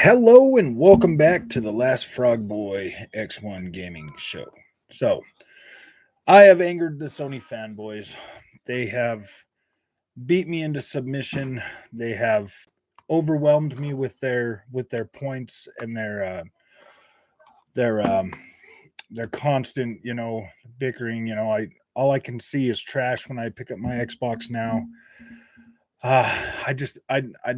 Hello and welcome back to the Last Frog Boy X1 Gaming Show. So, I have angered the Sony fanboys. They have beat me into submission. They have overwhelmed me with their points and their their constant, bickering. I all I can see is trash when I pick up my Xbox now. I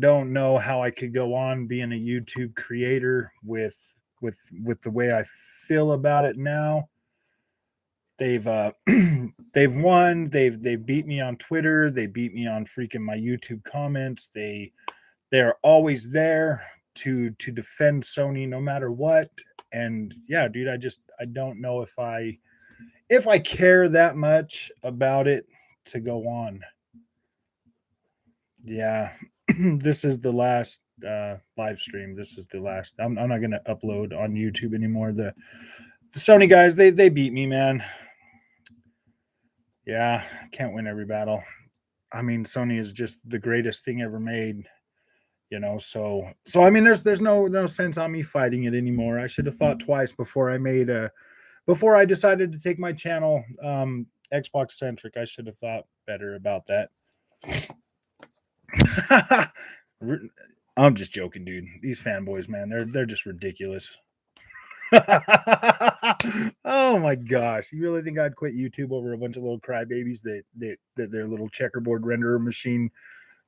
don't know how I could go on being a YouTube creator with the way I feel about it now. They've they've won. They've beat me on Twitter. They beat me on freaking my YouTube comments. They're always there to defend Sony no matter what. And yeah, dude, I don't know if I care that much about it to go on. Yeah, this is the last live stream. This is the last. I'm not gonna upload on YouTube anymore. The Sony guys, they beat me, man. Yeah, can't win every battle. I mean, Sony is just the greatest thing ever made. So I mean, there's no sense on me fighting it anymore. I should have thought twice before I decided to take my channel Xbox centric. I should have thought better about that. I'm just joking, dude. These fanboys, man, they're just ridiculous. Oh my gosh! You really think I'd quit YouTube over a bunch of little crybabies that their little checkerboard renderer machine?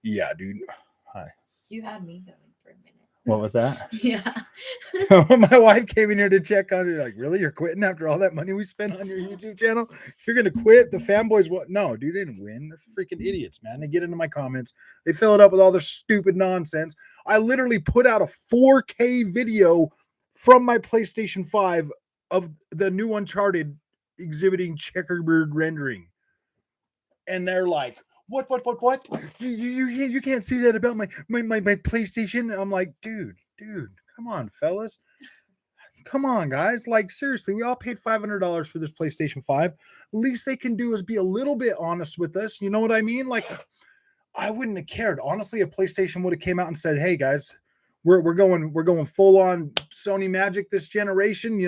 Yeah, dude. Hi. You had me going for a minute. What was that? Yeah. My wife came in here to check on it. Like, really? You're quitting after all that money we spent on your YouTube channel? You're gonna quit? The fanboys what? No, dude, they didn't win. They're freaking idiots, man. They get into my comments. They fill it up with all their stupid nonsense. I literally put out a 4K video from my PlayStation 5 of the new Uncharted exhibiting checkerboard rendering. And they're like, what? You can't see that about my PlayStation. And I'm like, dude, come on, fellas. Come on, guys. Like, seriously, we all paid $500 for this PlayStation 5. Least they can do is be a little bit honest with us. You know what I mean? Like, I wouldn't have cared. Honestly, if PlayStation would have came out and said, hey guys, we're going full on Sony Magic this generation,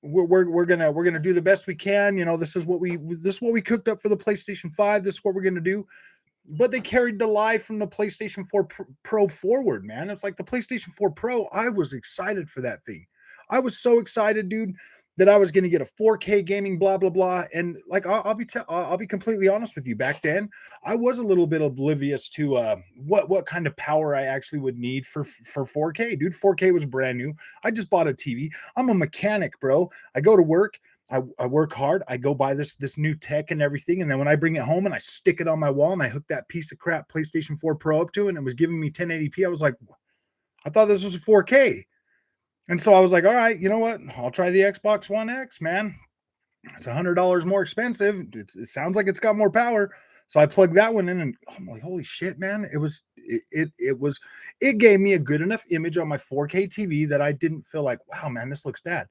we're gonna do the best we can. This is what we cooked up for the PlayStation 5. This is what we're gonna do. But they carried the lie from the PlayStation 4 Pro forward, man. It's like the PlayStation 4 Pro. I was excited for that thing. I was so excited, dude, that I was going to get a 4K gaming, blah blah blah. And like, I'll be completely honest with you. Back then, I was a little bit oblivious to what kind of power I actually would need for 4K, dude. 4K was brand new. I just bought a TV. I'm a mechanic, bro. I go to work. I work hard. I go buy this new tech and everything. And then when I bring it home and I stick it on my wall and I hook that piece of crap PlayStation 4 Pro up to it and it was giving me 1080p, I was like, I thought this was a 4K. And so I was like, all right, you know what? I'll try the Xbox One X, man. It's $100 more expensive. It sounds like it's got more power. So I plugged that one in and I'm like, holy shit, man. It gave me a good enough image on my 4K TV that I didn't feel like, wow, man, this looks bad.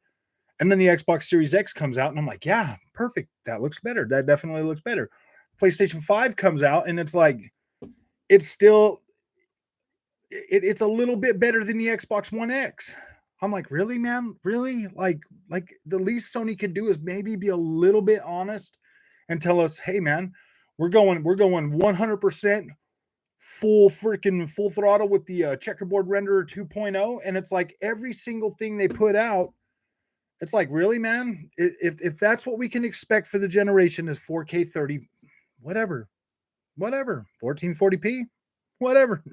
And then the Xbox Series X comes out and I'm like, yeah, perfect. That looks better. That definitely looks better. PlayStation 5 comes out and it's like, it's still, it's a little bit better than the Xbox One X. I'm like, really, man? Really? Like the least Sony could do is maybe be a little bit honest and tell us, hey, man, we're going 100% full throttle with the checkerboard renderer 2.0. And it's like every single thing they put out, it's like, really, man? If that's what we can expect for the generation is 4K 30, whatever, 1440p, whatever.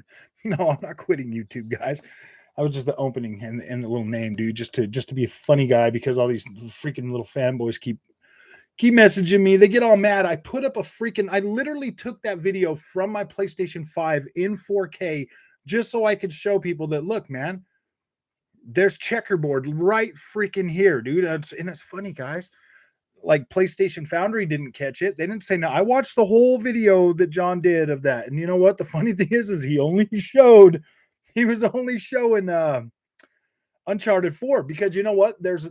No, I'm not quitting YouTube, guys. I was just the opening and the little name, dude, just to be a funny guy because all these freaking little fanboys keep messaging me. They get all mad. I literally took that video from my PlayStation 5 in 4K just so I could show people that, look, man, there's checkerboard right freaking here, dude. And it's funny, guys. Like PlayStation Foundry didn't catch it. They didn't say no. I watched the whole video that John did of that. And you know what? The funny thing is he was only showing Uncharted 4 because you know what? There's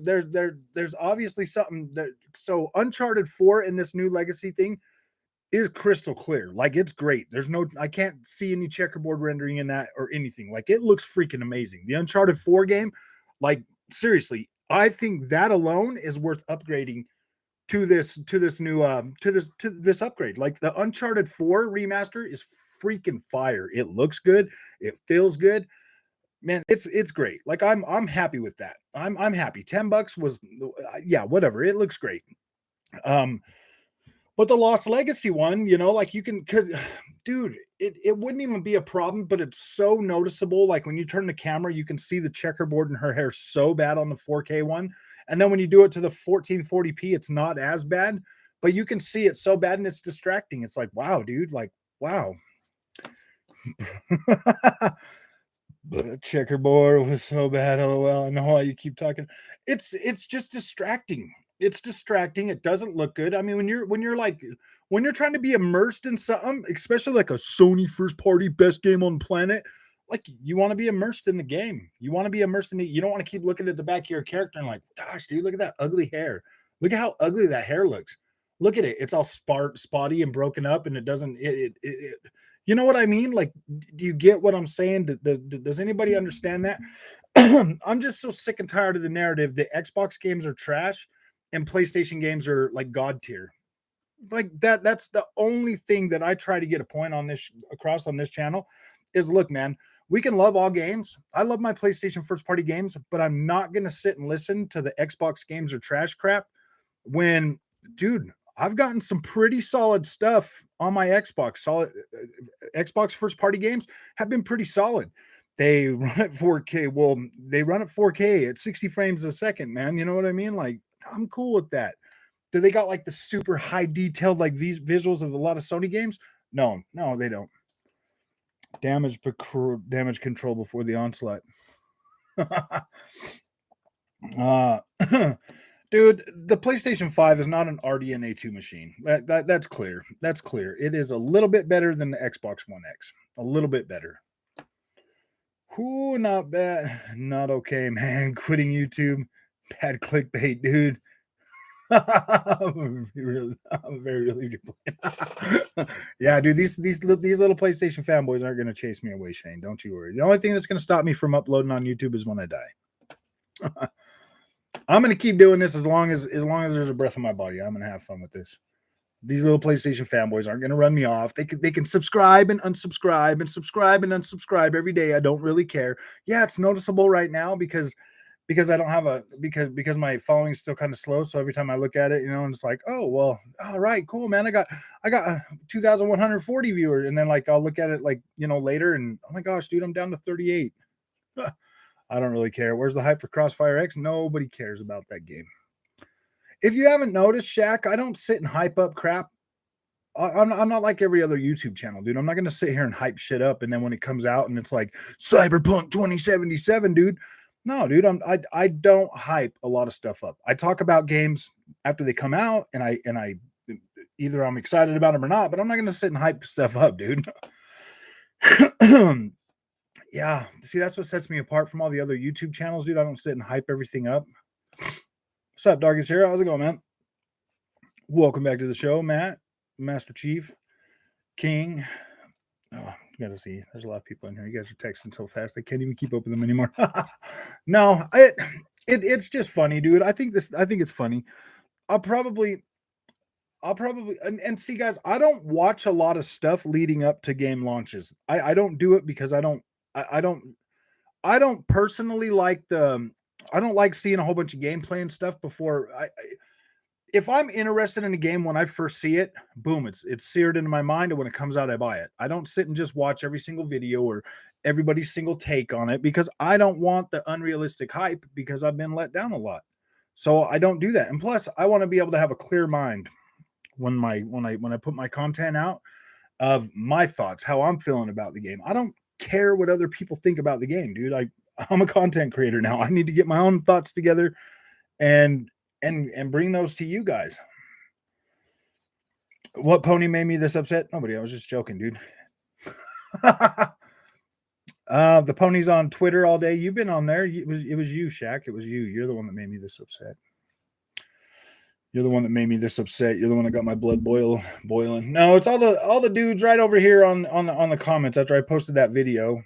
obviously something that so Uncharted 4 in this new legacy thing is crystal clear. Like, it's great. There's no, I can't see any checkerboard rendering in that or anything. Like, it looks freaking amazing. The Uncharted 4 game, like, seriously, I think that alone is worth upgrading to this upgrade. Like, the Uncharted 4 remaster is freaking fire. It looks good. It feels good. Man, it's great. Like, I'm happy with that. I'm happy. $10 was, yeah, whatever. It looks great. But the Lost Legacy one, like, dude, it wouldn't even be a problem, but it's so noticeable. Like, when you turn the camera, you can see the checkerboard in her hair so bad on the 4K one. And then when you do it to the 1440p, it's not as bad, but you can see it so bad and it's distracting. It's like, wow, dude, like, wow. The checkerboard was so bad. LOL. I know why you keep talking. It's just distracting. It's distracting. It doesn't look good. I mean, when you're trying to be immersed in something, especially like a Sony first party best game on the planet, like, you want to be immersed in the game. You want to be immersed in it. You don't want to keep looking at the back of your character and like, gosh, dude, look at that ugly hair. Look at how ugly that hair looks. Look at it. It's all spotty and broken up, and it doesn't. You know what I mean? Like, do you get what I'm saying? Does anybody understand that? I'm just so sick and tired of the narrative that Xbox games are trash and PlayStation games are like God tier. Like, that's the only thing that I try to get a point on this across on this channel is, look, man, we can love all games. I love my PlayStation first party games, but I'm not going to sit and listen to the Xbox games are trash crap when, dude, I've gotten some pretty solid stuff on my Xbox. Xbox first party games have been pretty solid. They run at 4K. Well, they run at 4K at 60 frames a second, man. You know what I mean? Like, I'm cool with that. Do they got like the super high detailed like visuals of a lot of Sony games? No, they don't. Damage control before the onslaught. Dude, the PlayStation 5 is not an RDNA 2 machine. That's clear. That's clear. It is a little bit better than the Xbox One X. A little bit better. Whoo, not bad. Not okay, man. Quitting YouTube. Bad clickbait, dude. I'm very relieved yeah, dude, these little PlayStation fanboys aren't going to chase me away, Shane. Don't you worry. The only thing that's going to stop me from uploading on YouTube is when I die. I'm going to keep doing this as long as there's a breath in my body. I'm going to have fun with this. These little PlayStation fanboys aren't going to run me off. They can subscribe and unsubscribe and subscribe and unsubscribe every day. I don't really care. Yeah, it's noticeable right now because I don't have because my following is still kind of slow. So every time I look at it, and it's like, oh, well, all right, cool, man. I got 2,140 viewers. And then like, I'll look at it like, later and, oh my gosh, dude, I'm down to 38. I don't really care. Where's the hype for Crossfire X? Nobody cares about that game. If you haven't noticed, Shaq, I don't sit and hype up crap. I'm not like every other YouTube channel, dude. I'm not going to sit here and hype shit up. And then when it comes out and it's like Cyberpunk 2077, dude. No, dude, I don't hype a lot of stuff up. I talk about games after they come out, and I either I'm excited about them or not, but I'm not going to sit and hype stuff up, dude. Yeah, see, that's what sets me apart from all the other YouTube channels, dude. I don't sit and hype everything up. What's up, Darkest Hero? How's it going, man? Welcome back to the show, Matt, Master Chief, King. Oh, you gotta see, there's a lot of people in here. You guys are texting so fast I can't even keep up with them anymore. No, it's just funny, dude. I think it's funny. I'll probably and see, guys, I don't watch a lot of stuff leading up to game launches. I don't do it because I don't personally like I don't like seeing a whole bunch of gameplay and stuff before if I'm interested in a game when I first see it, boom, it's seared into my mind, and when it comes out, I buy it. I don't sit and just watch every single video or everybody's single take on it because I don't want the unrealistic hype because I've been let down a lot. So I don't do that. And plus, I want to be able to have a clear mind when I put my content out of my thoughts, how I'm feeling about the game. I don't care what other people think about the game, dude. I'm a content creator now. I need to get my own thoughts together and bring those to you guys. What pony made me this upset? Nobody. I was just joking, dude. The pony's on Twitter all day. You've been on there. It was you, Shaq. It was you. You're the one that made me this upset. You're the one that made me this upset. You're the one that got my blood boiling. No, it's all the dudes right over here on the comments after I posted that video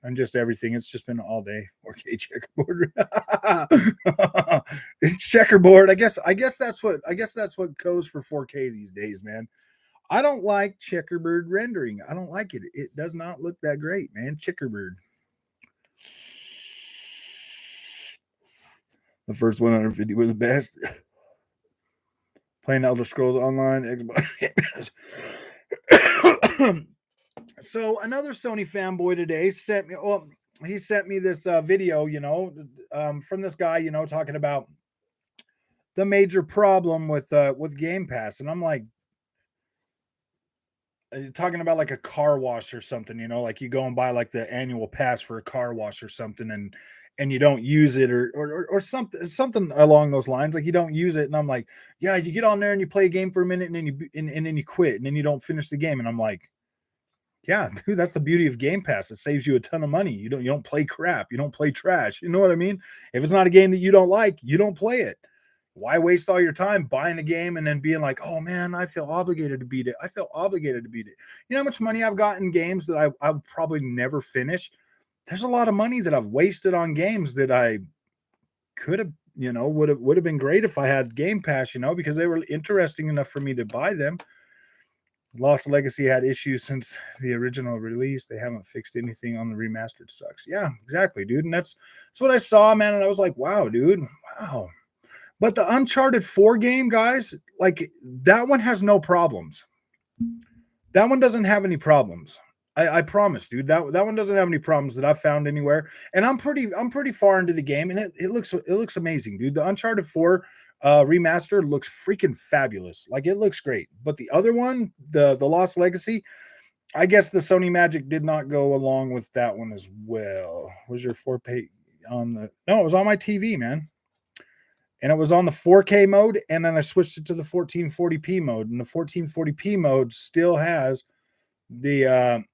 and just everything. It's just been all day. 4K checkerboard. It's checkerboard. I guess that's what goes for 4K these days, man. I don't like checkerboard rendering. I don't like it. It does not look that great, man. Checkerboard. The first 150 were the best. Playing Elder Scrolls Online, Xbox. So another Sony fanboy today sent me. Well, he sent me this video, from this guy, talking about the major problem with Game Pass, and I'm like, talking about like a car wash or something, like you go and buy like the annual pass for a car wash or something, and you don't use it or something along those lines, like you don't use it, and I'm like, yeah, you get on there and you play a game for a minute and then you quit and then you don't finish the game, and I'm like, yeah, dude, that's the beauty of Game Pass. It saves you a ton of money. You don't play crap. You don't play trash. You know what I mean? If it's not a game that you don't like, you don't play it. Why waste all your time buying a game and then being like, oh man, I feel obligated to beat it. I feel obligated to beat it. You know how much money I've got in games that I'll probably never finish? There's a lot of money that I've wasted on games that I could have, would have been great if I had Game Pass, because they were interesting enough for me to buy them. Lost Legacy had issues since the original release. They haven't fixed anything on the remastered. Sucks. Yeah, exactly, dude. And that's what I saw, man. And I was like, wow, dude. Wow. But the Uncharted 4 game, guys, like that one has no problems. That one doesn't have any problems. I promise, dude. That one doesn't have any problems that I've found anywhere. And I'm pretty far into the game, and it looks amazing, dude. The Uncharted 4 remaster looks freaking fabulous. Like it looks great. But the other one, the Lost Legacy, I guess the Sony magic did not go along with that one as well. Was your 4K on the? No, it was on my TV, man. And it was on the 4K mode, and then I switched it to the 1440p mode, and the 1440p mode still has the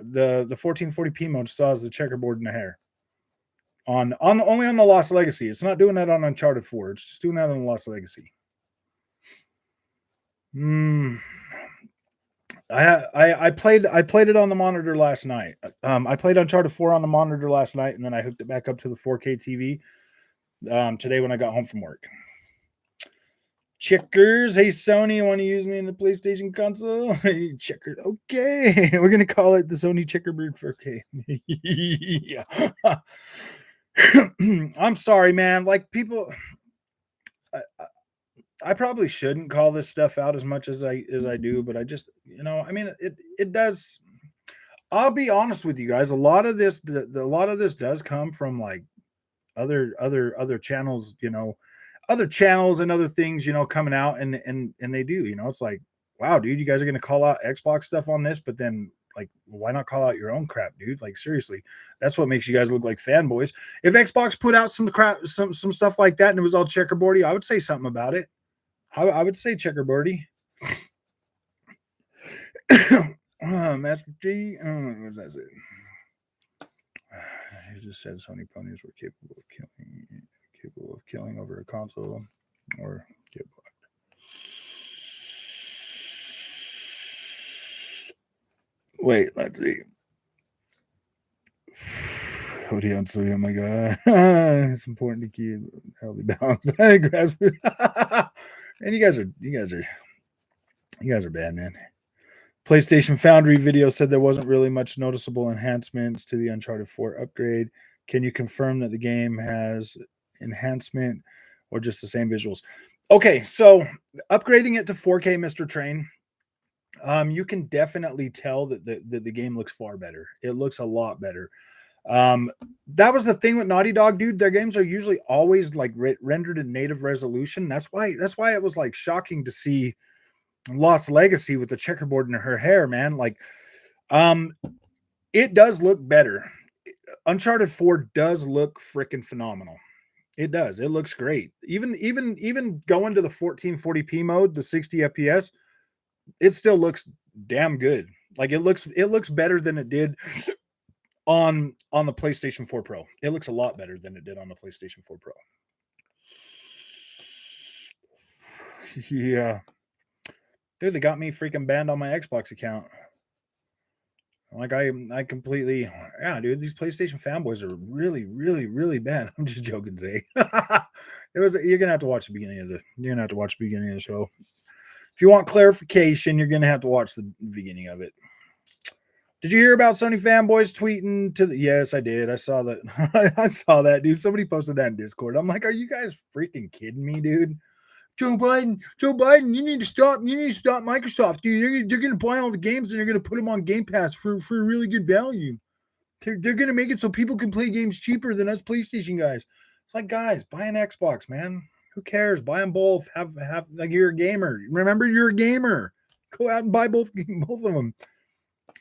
1440p mode still has the checkerboard and the hair on only on the Lost Legacy. It's not doing that on Uncharted 4. It's just doing that on the Lost Legacy. I played it on the monitor last night. I played Uncharted 4 on the monitor last night, and then I hooked it back up to the 4K TV today when I got home from work. Checkers. Hey, Sony, you want to use me in the PlayStation console? Hey, Checkers. Okay. We're going to call it the Sony Checkerboard 4K. Yeah. I'm sorry, man. Like people, I probably shouldn't call this stuff out as much as I do, but I just, I mean, it does. I'll be honest with you guys. A lot of this does come from like other channels, other channels and other things, coming out and they do, it's like, wow, dude, you guys are going to call out Xbox stuff on this, but then like, why not call out your own crap, dude? Like, seriously, that's what makes you guys look like fanboys. If Xbox put out some crap, some stuff like that, and it was all checkerboardy, I would say something about it. I would say checkerboardy. Master G, what does that say? He just said Sony ponies were capable of killing over a console or get blocked. Wait, let's see. Oh my god. It's important to keep healthy balance. And you guys are bad, man. PlayStation Foundry video said there wasn't really much noticeable enhancements to the Uncharted 4 upgrade. Can you confirm that the game has enhancement or just the same visuals? Okay, so upgrading it to 4K, Mr. Train, you can definitely tell that the game looks far better. It looks a lot better. That was the thing with Naughty Dog, dude. Their games are usually always like rendered in native resolution. That's why it was like shocking to see Lost Legacy with the checkerboard in her hair, man. Like, it does look better. Uncharted 4 does look freaking phenomenal. It does. It looks great. Even going to the 1440p mode, the 60 FPS, it still looks damn good. Like it looks better than it did on the PlayStation 4 Pro. It looks a lot better than it did on the PlayStation 4 Pro. Yeah. Dude, they got me freaking banned on my Xbox account. Like I completely, yeah, dude. These PlayStation fanboys are really, really, really bad. I'm just joking, Zay. It was. You're gonna have to watch the beginning of the. You're gonna have to watch the beginning of the show. If you want clarification, you're gonna have to watch the beginning of it. Did you hear about Sony fanboys tweeting to the? Yes, I did. I saw that. I saw that, dude. Somebody posted that in Discord. I'm like, are you guys freaking kidding me, dude? Joe Biden, you need to stop. You need to stop Microsoft, dude. They're going to buy all the games and they're going to put them on Game Pass for a really good value. They're going to make it so people can play games cheaper than us PlayStation guys. It's like, guys, buy an Xbox, man. Who cares? Buy them both. Have like you're a gamer. Remember, you're a gamer. Go out and buy both of them.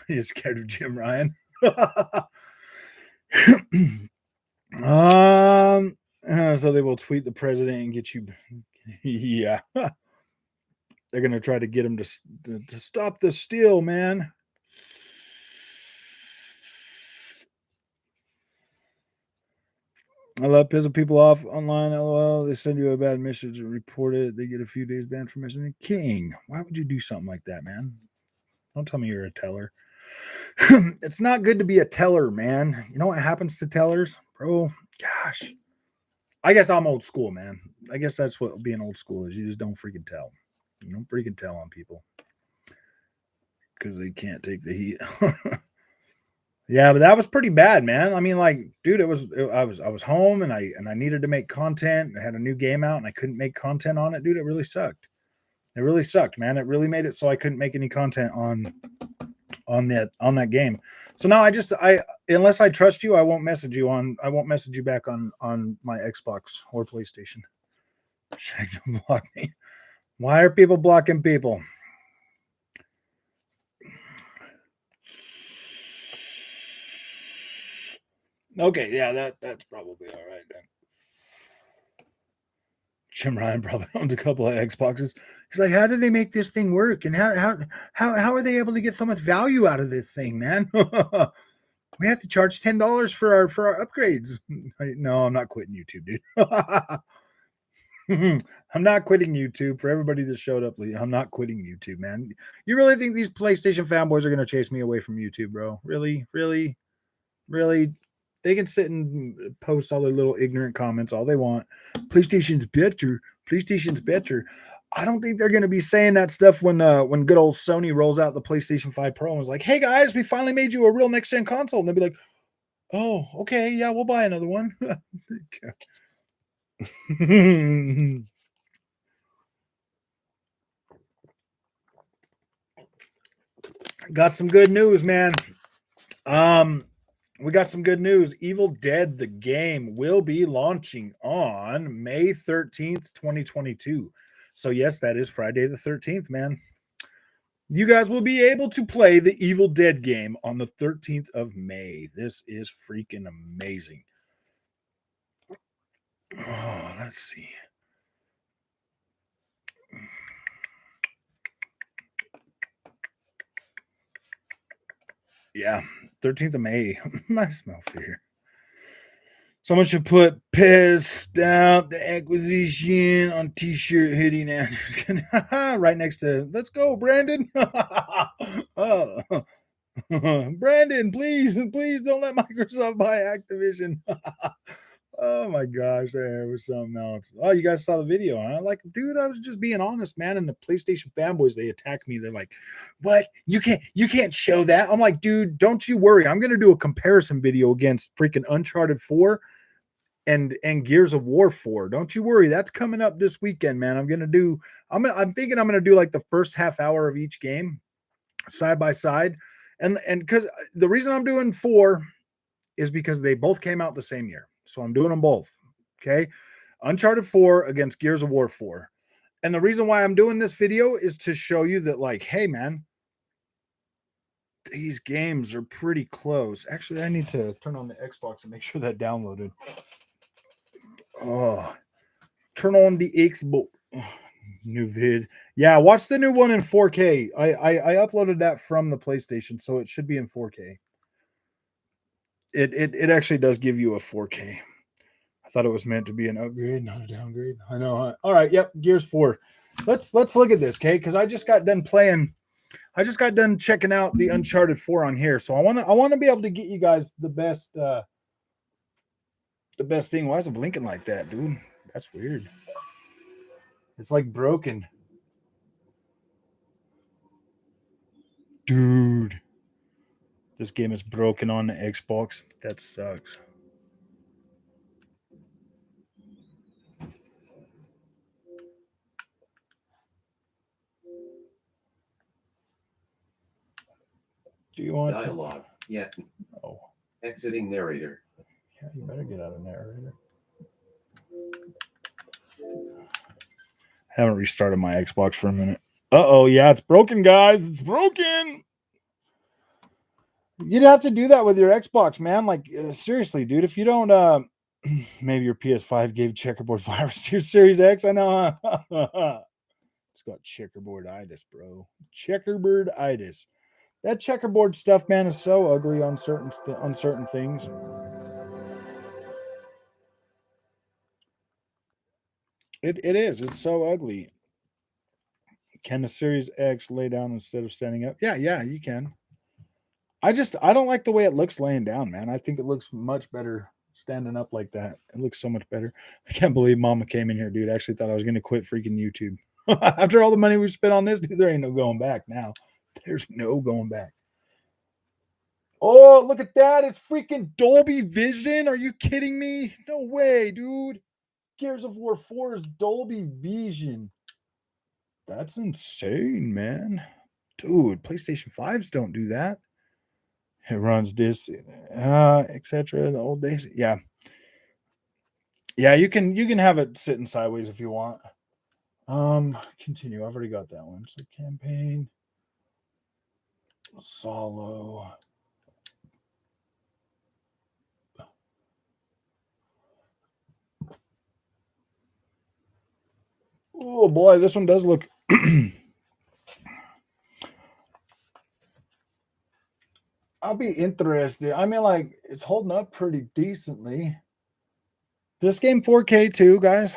He's scared of Jim Ryan. So they will tweet the president and get you. Yeah. They're going to try to get him to stop the steal, man. I love pissing people off online. LOL. They send you a bad message and report it. They get a few days banned from messaging. King, why would you do something like that, man? Don't tell me you're a teller. It's not good to be a teller, man. You know what happens to tellers, bro? Gosh. I guess I'm old school, man. I guess that's what being old school is. You just don't freaking tell. You don't freaking tell on people because they can't take the heat. Yeah, but that was pretty bad, man. I mean, like, dude, I was home and I needed to make content. I had a new game out and I couldn't make content on it, dude. It really sucked. It really sucked, man. It really made it so I couldn't make any content on that game. So now I unless I trust you, I won't message you back on my Xbox or PlayStation. Block me. Why are people blocking people? Okay, yeah, that's probably all right then. Jim Ryan probably owns a couple of Xboxes. He's like, how do they make this thing work? And how are they able to get so much value out of this thing, man? We have to charge $10 for our upgrades. No, I'm not quitting YouTube, dude. I'm not quitting YouTube. For everybody that showed up, I'm not quitting YouTube, man. You really think these PlayStation fanboys are going to chase me away from YouTube, bro? Really? Really? Really? They can sit and post all their little ignorant comments all they want. PlayStation's better. PlayStation's better. I don't think they're going to be saying that stuff when good old Sony rolls out the PlayStation 5 Pro and was like, hey guys, we finally made you a real next gen console. And they'll be like, oh, okay, yeah, we'll buy another one. Got some good news, man. We got some good news. Evil Dead, the game, will be launching on May 13th, 2022. So, yes, that is Friday the 13th, man. You guys will be able to play the Evil Dead game on the 13th of May. This is freaking amazing. Oh, let's see. Yeah, 13th of May. I smell fear. Someone should put pissed out the acquisition on t-shirt, hoodie now. Right next to let's go, Brandon. Oh. Brandon, please don't let Microsoft buy Activision. Oh my gosh, there was something else. Oh, you guys saw the video, huh? Like, dude, I was just being honest, man. And the PlayStation fanboys, they attacked me. They're like, what? You can't show that. I'm like, dude, don't you worry. I'm gonna do a comparison video against freaking Uncharted 4 and Gears of War 4. Don't you worry. That's coming up this weekend, man. I'm thinking I'm gonna do like the first half hour of each game side by side. And because the reason I'm doing 4 is because they both came out the same year. So I'm doing them both. Okay. Uncharted 4 against Gears of War 4. And the reason why I'm doing this video is to show you that, like, hey, man, these games are pretty close. Actually, I need to turn on the Xbox and make sure that downloaded. Oh, turn on the Xbox. New vid. Yeah, watch the new one in 4K. I uploaded that from the PlayStation, so it should be in 4K. It actually does give you a 4K. I thought it was meant to be an upgrade, not a downgrade. I know. Huh? All right. Yep. Gears 4. let's look at this, okay? Because I just got done playing. I just got done checking out the Uncharted 4 on here, so I want to be able to get you guys the best thing. Why is it blinking like that, dude? That's weird. It's like broken, dude. This game is broken on the Xbox. That sucks. Do you want dialogue? Yeah. Oh, Exiting narrator. yeah, you better get out of narrator. Haven't restarted my Xbox for a minute. Uh-oh, yeah, it's broken, guys. It's broken. You'd have to do that with your Xbox, man. Like, seriously, dude. If you don't, maybe your PS5 gave checkerboard virus to your Series X. I know. It's got checkerboarditis, bro. Checkerboarditis. That checkerboard stuff, man, is so ugly on certain things. It is. It's so ugly. Can the Series X lay down instead of standing up? Yeah, you can. I don't like the way it looks laying down, man. I think it looks much better standing up like that. It looks so much better. I can't believe Mama came in here, dude. I actually thought I was going to quit freaking YouTube. After all the money we spent on this, dude, there ain't no going back now. There's no going back. Oh, look at that. It's freaking Dolby Vision. Are you kidding me? No way, dude. Gears of War 4 is Dolby Vision. That's insane, man. Dude, PlayStation 5s don't do that. It runs this, etc. The old days. Yeah. Yeah, you can have it sitting sideways if you want. Continue. I've already got that one. So campaign. Solo. Oh boy, this one does look I'll be interested. I mean, like, it's holding up pretty decently. This game 4K too, guys.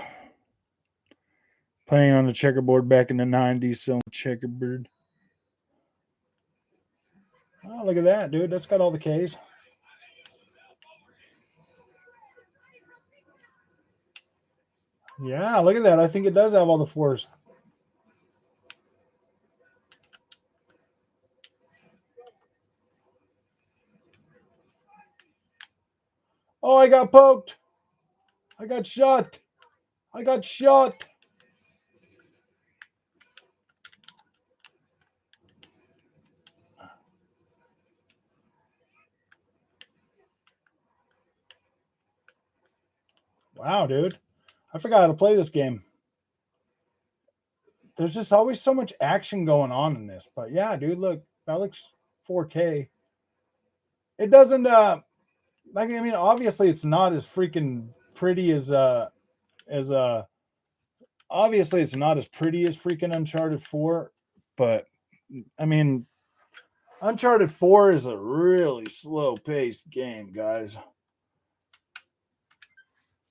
Playing on the checkerboard back in the 90s, so checkerboard. Oh, look at that, dude. That's got all the Ks. Yeah, look at that. I think it does have all the fours. Oh, I got poked. I got shot. I got shot. Wow, dude. I forgot how to play this game. There's just always so much action going on in this. But yeah, dude, look, that looks 4K. It doesn't I mean, obviously it's not as freaking pretty as obviously it's not as pretty as freaking Uncharted 4, but I mean, Uncharted 4 is a really slow-paced game, guys.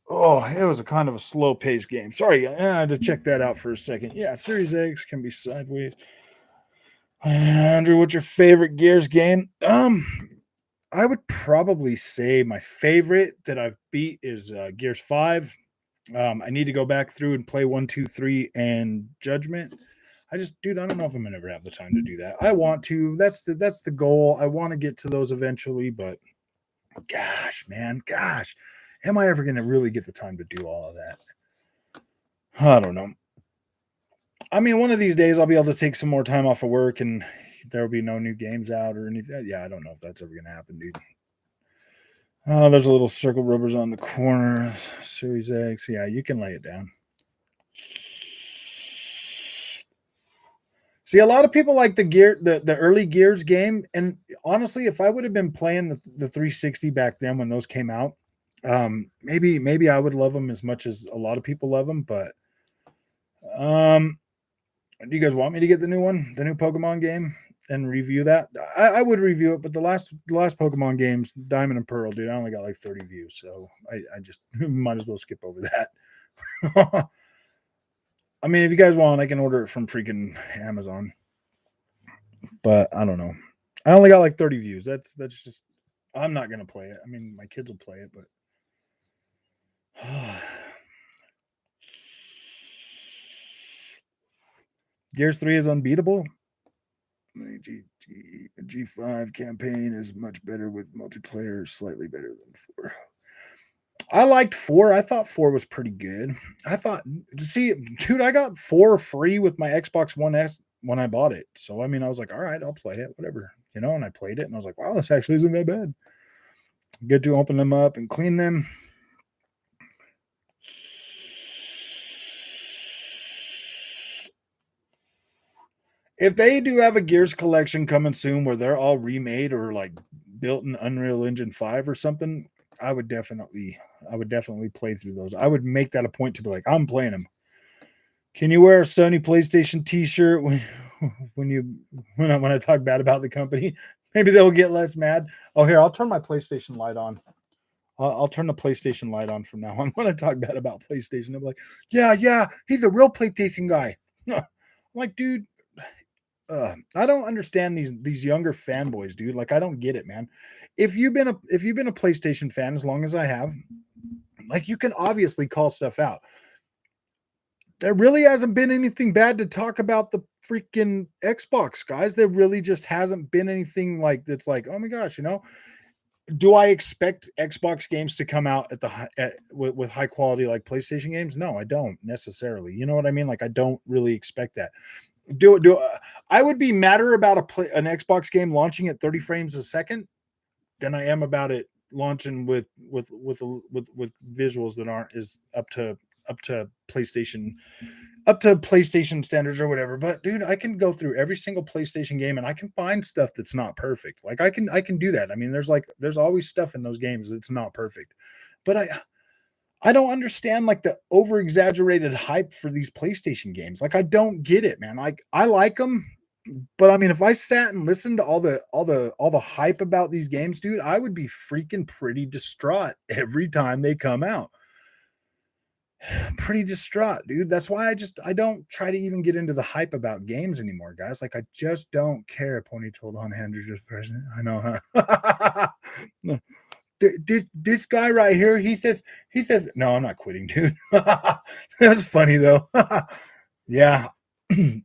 Oh, it was a kind of a slow-paced game. Sorry, I had to check that out for a second. Yeah, Series X can be sideways. Andrew, what's your favorite Gears game? I would probably say my favorite that I've beat is Gears 5. I need to go back through and play 1, 2, 3, and Judgment. Dude, I don't know if I'm gonna ever have the time to do that. I want to. That's the goal. I want to get to those eventually, but gosh, man, gosh, am I ever gonna really get the time to do all of that? I don't know. I mean, one of these days I'll be able to take some more time off of work and there'll be no new games out or anything. Yeah, I don't know if that's ever gonna happen, dude. Oh, there's a little circle rubbers on the corner. Series X. Yeah, you can lay it down. See, a lot of people like the early Gears game, and honestly, if I would have been playing the 360 back then when those came out, maybe I would love them as much as a lot of people love them. But do you guys want me to get the new one, the new Pokemon game, and review that? I would review it, but the last Pokemon games, Diamond and Pearl, dude, I only got like 30 views, so I just might as well skip over that. I mean, if you guys want, I can order it from freaking Amazon. But I don't know. I only got like 30 views. That's just. I'm not gonna play it. I mean, my kids will play it, but. Gears 3 is unbeatable. G5 campaign is much better with multiplayer, slightly better than 4. I liked 4. I thought 4 was pretty good. I thought, see, dude, I got 4 free with my Xbox One S when I bought it. So, I mean, I was like, all right, I'll play it, whatever, you know, and I played it and I was like, wow, this actually isn't that bad. Good to open them up and clean them. If they do have a Gears collection coming soon where they're all remade or like built in Unreal Engine 5 or something, I would definitely play through those. I would make that a point to be like, I'm playing them. Can you wear a Sony PlayStation t-shirt when I talk bad about the company? Maybe they'll get less mad. Oh, here, I'll turn my PlayStation light on. I'll turn the PlayStation light on from now on when I talk bad about PlayStation. They'll be like, yeah, he's a real PlayStation guy. I'm like, dude, I don't understand these younger fanboys, dude. Like, I don't get it, man. If you've been a PlayStation fan as long as I have, like, you can obviously call stuff out. There really hasn't been anything bad to talk about the freaking Xbox, guys. There really just hasn't been anything like that's like, oh my gosh, you know. Do I expect Xbox games to come out with high quality like PlayStation games? No, I don't necessarily. You know what I mean? Like, I don't really expect that. I would be madder about an Xbox game launching at 30 frames a second than I am about it launching with visuals that aren't as up to PlayStation standards or whatever. But dude, I can go through every single PlayStation game and I can find stuff that's not perfect. Like I can do that. I mean, there's always stuff in those games that's not perfect. But I don't understand like the over exaggerated hype for these PlayStation games. Like, I don't get it, man. Like, I like them, but I mean, if I sat and listened to all the hype about these games, dude, I would be freaking pretty distraught every time they come out. Pretty distraught, dude. That's why I don't try to even get into the hype about games anymore, guys. Like, I just don't care. Pony told on Andrew just president. I know, huh? This guy right here, he says, no, I'm not quitting, dude. That's funny though. Yeah. The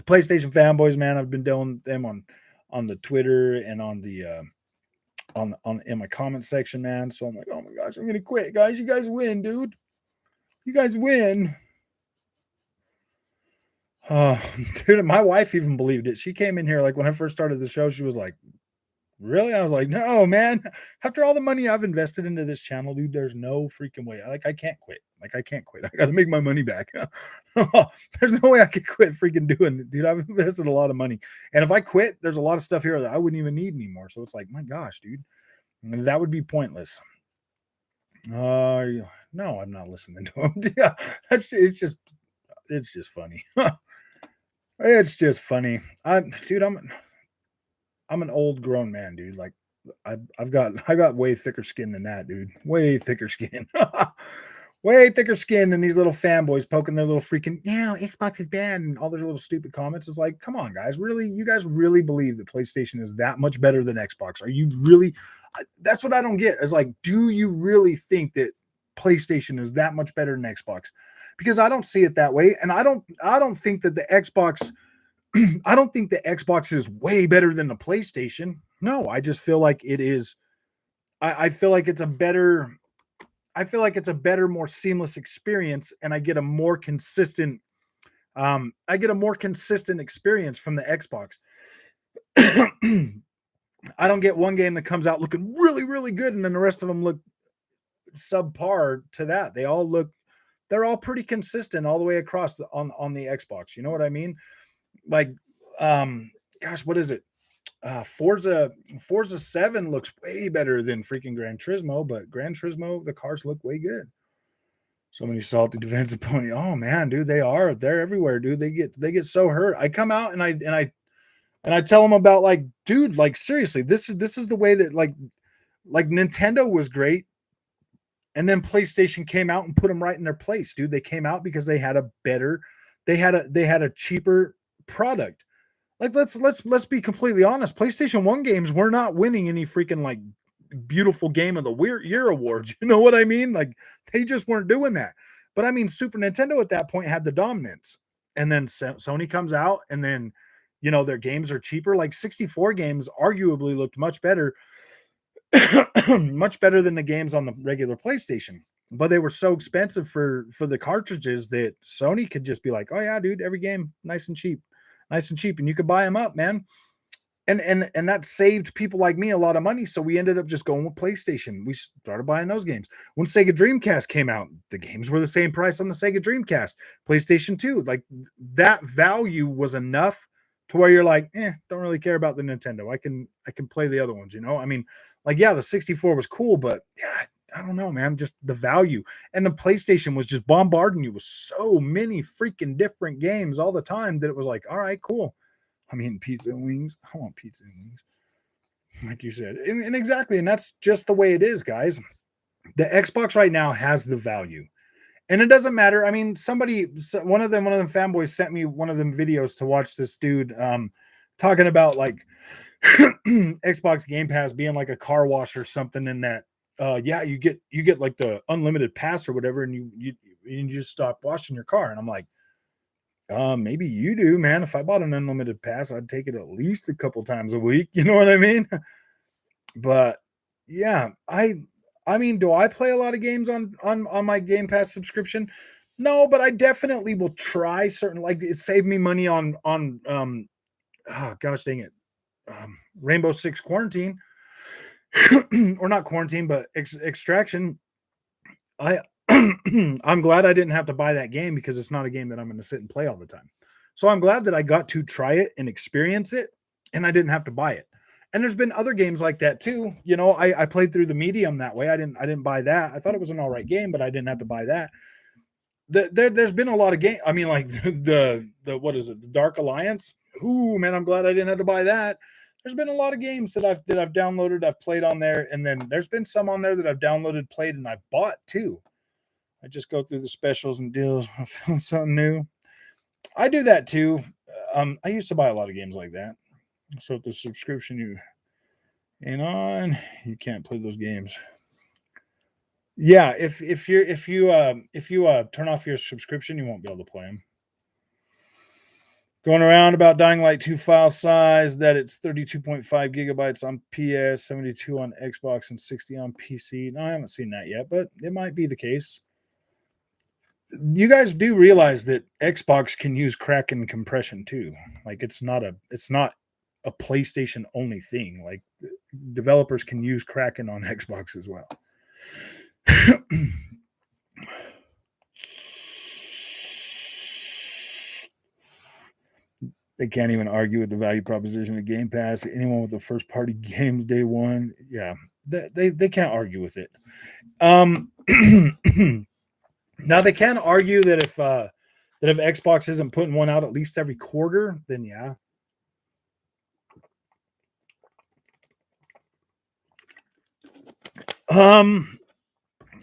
PlayStation fanboys, man, I've been dealing with them on the Twitter and on the in my comment section, man. So I'm like, oh my gosh, I'm gonna quit, guys. You guys win, dude. You guys win. Dude, my wife even believed it. She came in here like when I first started the show, she was like, really? I was like, no, man. After all the money I've invested into this channel, dude, there's no freaking way. I can't quit. Like, I can't quit. I got to make my money back. There's no way I could quit freaking doing it, dude. I've invested a lot of money. And if I quit, there's a lot of stuff here that I wouldn't even need anymore. So it's like, my gosh, dude, that would be pointless. No, I'm not listening to him. Yeah, it's just funny. It's just funny. Dude, I'm an old grown man, dude. Like, I got way thicker skin than that, dude. Way thicker skin. Way thicker skin than these little fanboys poking their little freaking, yeah, Xbox is bad and all their little stupid comments. Is like, come on, guys. Really, you guys really believe that PlayStation is that much better than Xbox? Are you really? That's what I don't get. Is like, do you really think that PlayStation is that much better than Xbox? Because I don't see it that way. And I don't think that the Xbox I don't think the Xbox is way better than the PlayStation. No, I just feel like it is. I feel like it's a better. I feel like it's a better, more seamless experience, and I get a more consistent. I get a more consistent experience from the Xbox. I don't get one game that comes out looking really, really good, and then the rest of them look subpar to that. They're all pretty consistent all the way across on the Xbox. You know what I mean? Like, gosh, what is it? Forza 7 looks way better than freaking Gran Turismo, but Gran Turismo, the cars look way good. So many salty defensive pony. Oh man, dude, they're everywhere, dude. They get so hurt. I come out and I tell them about, like, dude, like, seriously, this is the way that like Nintendo was great. And then PlayStation came out and put them right in their place, dude. They came out because they had a better they had a cheaper product. Like let's be completely honest. PlayStation 1 games were not winning any freaking like beautiful game of the year awards. You know what I mean? Like they just weren't doing that. But I mean, Super Nintendo at that point had the dominance. And then Sony comes out, and then, you know, their games are cheaper. Like 64 games arguably looked much better, much better than the games on the regular PlayStation. But they were so expensive for the cartridges that Sony could just be like, oh yeah, dude, every game nice and cheap, and you could buy them up, man. And that saved people like me a lot of money. So we ended up just going with PlayStation. We started buying those games. When Sega Dreamcast came out, the games were the same price on the Sega Dreamcast. PlayStation 2, like that value was enough to where you're like, don't really care about the Nintendo. I can play the other ones, you know? I mean, like, yeah, the 64 was cool, but yeah, I don't know, man, just the value. And the PlayStation was just bombarding you with so many freaking different games all the time that it was like, all right, cool. I'm eating pizza and wings. I want pizza and wings, like you said. And exactly. And that's just the way it is, guys. The Xbox right now has the value. And it doesn't matter. I mean, one of them fanboys sent me one of them videos to watch this dude talking about like Xbox Game Pass being like a car wash or something, and that yeah, you get like the unlimited pass or whatever, and you just stop washing your car. And I'm like, maybe you do, man. If I bought an unlimited pass, I'd take it at least a couple times a week. You know what I mean? But yeah, I mean, do I play a lot of games on my Game Pass subscription? No, but I definitely will try certain, like it saved me money on oh gosh dang it. Rainbow Six Quarantine. Or not quarantine, but extraction. I'm glad I didn't have to buy that game because it's not a game that I'm going to sit and play all the time. So I'm glad that I got to try it and experience it, and I didn't have to buy it. And there's been other games like that too. You know, I played through the Medium that way. I didn't buy that. I thought it was an all right game, but I didn't have to buy that. There's been a lot of game. I mean, like the what is it? The Dark Alliance. Ooh, man, I'm glad I didn't have to buy that. There's been a lot of games that I've downloaded, I've played on there, and then there's been some on there that I've downloaded, played, and I've bought too. I just go through the specials and deals. I feel something new. I do that too. I used to buy a lot of games like that. So if the subscription you ain't on, you can't play those games. Yeah, if you turn off your subscription, you won't be able to play them. Going around about Dying Light 2 file size, that it's 32.5 gigabytes on PS, 72 on Xbox, and 60 on PC. No, I haven't seen that yet, but it might be the case. You guys do realize that Xbox can use Kraken compression too. Like it's not a PlayStation only thing. Like developers can use Kraken on Xbox as well. They can't even argue with the value proposition of Game Pass. Anyone with the first party games day one, yeah, they can't argue with it. Now they can argue that if Xbox isn't putting one out at least every quarter, then yeah.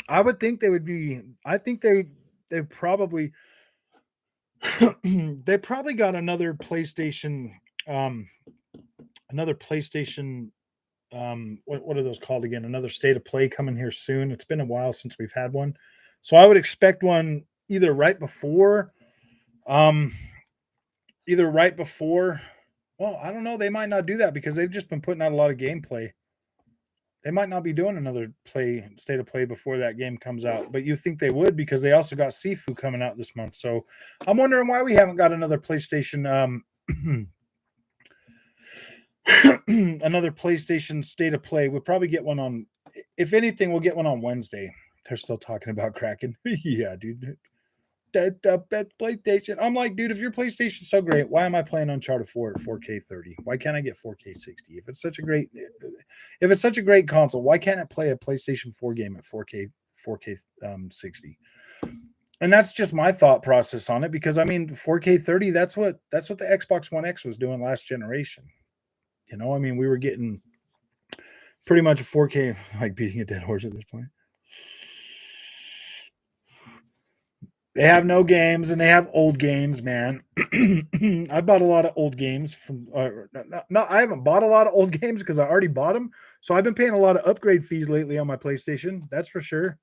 I would think they would be. I think they probably they probably got another PlayStation. What are those called again? Another State of Play coming here soon. It's been a while since we've had one, so I would expect one either right before. Well, I don't know. They might not do that because they've just been putting out a lot of gameplay. They might not be doing another State of Play before that game comes out, but you think they would because they also got Sifu coming out this month. So I'm wondering why we haven't got another PlayStation, another PlayStation State of Play. We'll probably get one on, if anything, we'll get one on Wednesday. They're still talking about Kraken. Yeah, dude. That PlayStation. I'm like, dude, if your PlayStation's so great, why am I playing Uncharted 4 at 4K 30? Why can't I get 4K 60? If it's such a great console, why can't it play a PlayStation 4 game at 4K 60? And that's just my thought process on it, because I mean 4K 30, that's what the Xbox One X was doing last generation. You know, I mean, we were getting pretty much a 4K, like beating a dead horse at this point. They have no games and they have old games, man. I bought a lot of old games from. No, I haven't bought a lot of old games because I already bought them. So I've been paying a lot of upgrade fees lately on my PlayStation. That's for sure.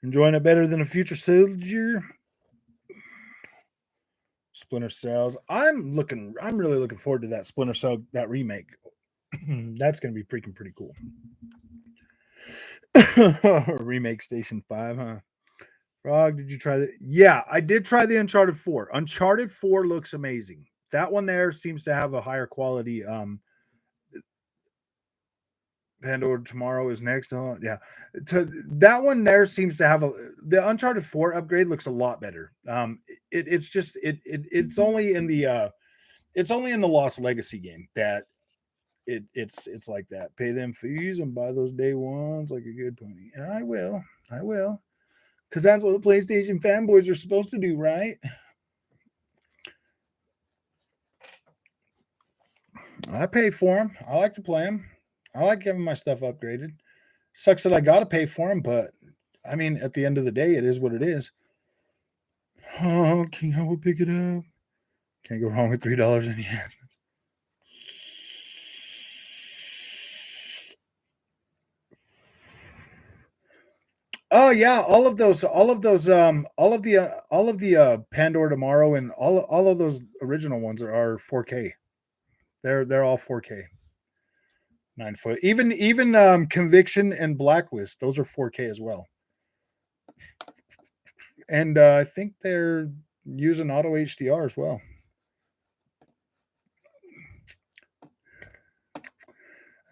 Enjoying it better than a Future Soldier. Splinter Cells. I'm really looking forward to that Splinter Cell, that remake. That's gonna be freaking pretty cool. Remake Station 5, huh? Frog, did you try that? Yeah, I did try the Uncharted 4. Uncharted 4 looks amazing. That one there seems to have a higher quality. Pandora Tomorrow is next. Yeah, that one there seems to have the Uncharted 4 upgrade looks a lot better. It's only in the Lost Legacy game that it's like that. Pay them fees and buy those day ones like a good pony. I will, because that's what the PlayStation fanboys are supposed to do, right? I pay for them. I like to play them. I like having my stuff upgraded. Sucks that I got to pay for them, but I mean, at the end of the day, it is what it is. Oh, King, I will pick it up. Can't go wrong with $3 enhancements. Oh yeah, all of the Pandora Tomorrow and all of those original ones are 4K. They're all 4K. 9 foot. Even Conviction and Blacklist, those are 4K as well. And I think they're using auto HDR as well.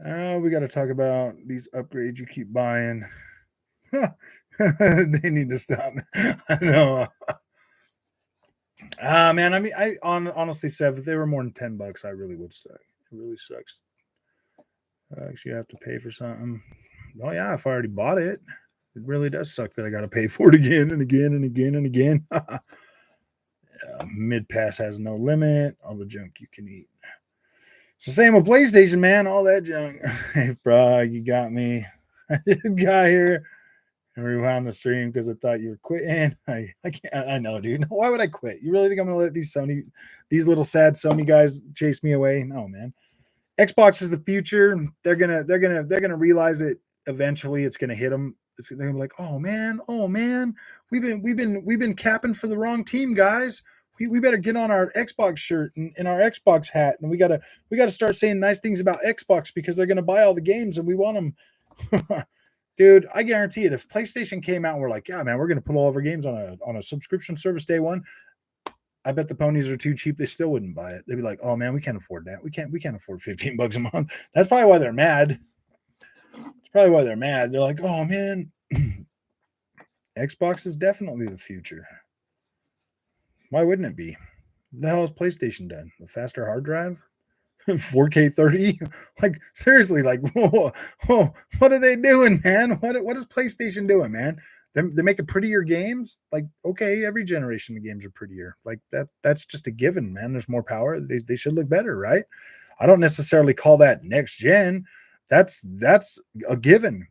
We got to talk about these upgrades you keep buying. They need to stop. I know. Man, I mean, I honestly said if they were more than $10, I really would stay. It really sucks. Actually, have to pay for something. Oh yeah, if I already bought it, it really does suck that I got to pay for it again and again and again and again. Mid pass has no limit. All the junk you can eat. It's the same with PlayStation, man. All that junk. Hey, bro, you got me. I got here and rewound the stream because I thought you were quitting. I can't. I know, dude. Why would I quit? You really think I'm gonna let these little sad Sony guys chase me away? No, man. Xbox is the future. They're gonna realize it eventually. It's gonna hit them. They're gonna be like, oh man, we've been capping for the wrong team, guys. We better get on our Xbox shirt and our Xbox hat, and we gotta start saying nice things about Xbox because they're gonna buy all the games and we want them. Dude, I guarantee it. If PlayStation came out and we're like, yeah, man, we're gonna put all of our games on a subscription service day one, I bet the ponies are too cheap. They still wouldn't buy it. They'd be like, oh man, we can't afford that. We can't afford $15 a month. That's probably why they're mad. It's probably why they're mad. They're like, oh man, Xbox is definitely the future. Why wouldn't it be? What the hell has PlayStation done? A faster hard drive? 4K 30? Like, seriously, like, whoa, what are they doing, man? What is PlayStation doing, man? They make prettier games. Like, okay, every generation of games are prettier. Like that's just a given, man. There's more power. They should look better, right? I don't necessarily call that next gen. That's a given.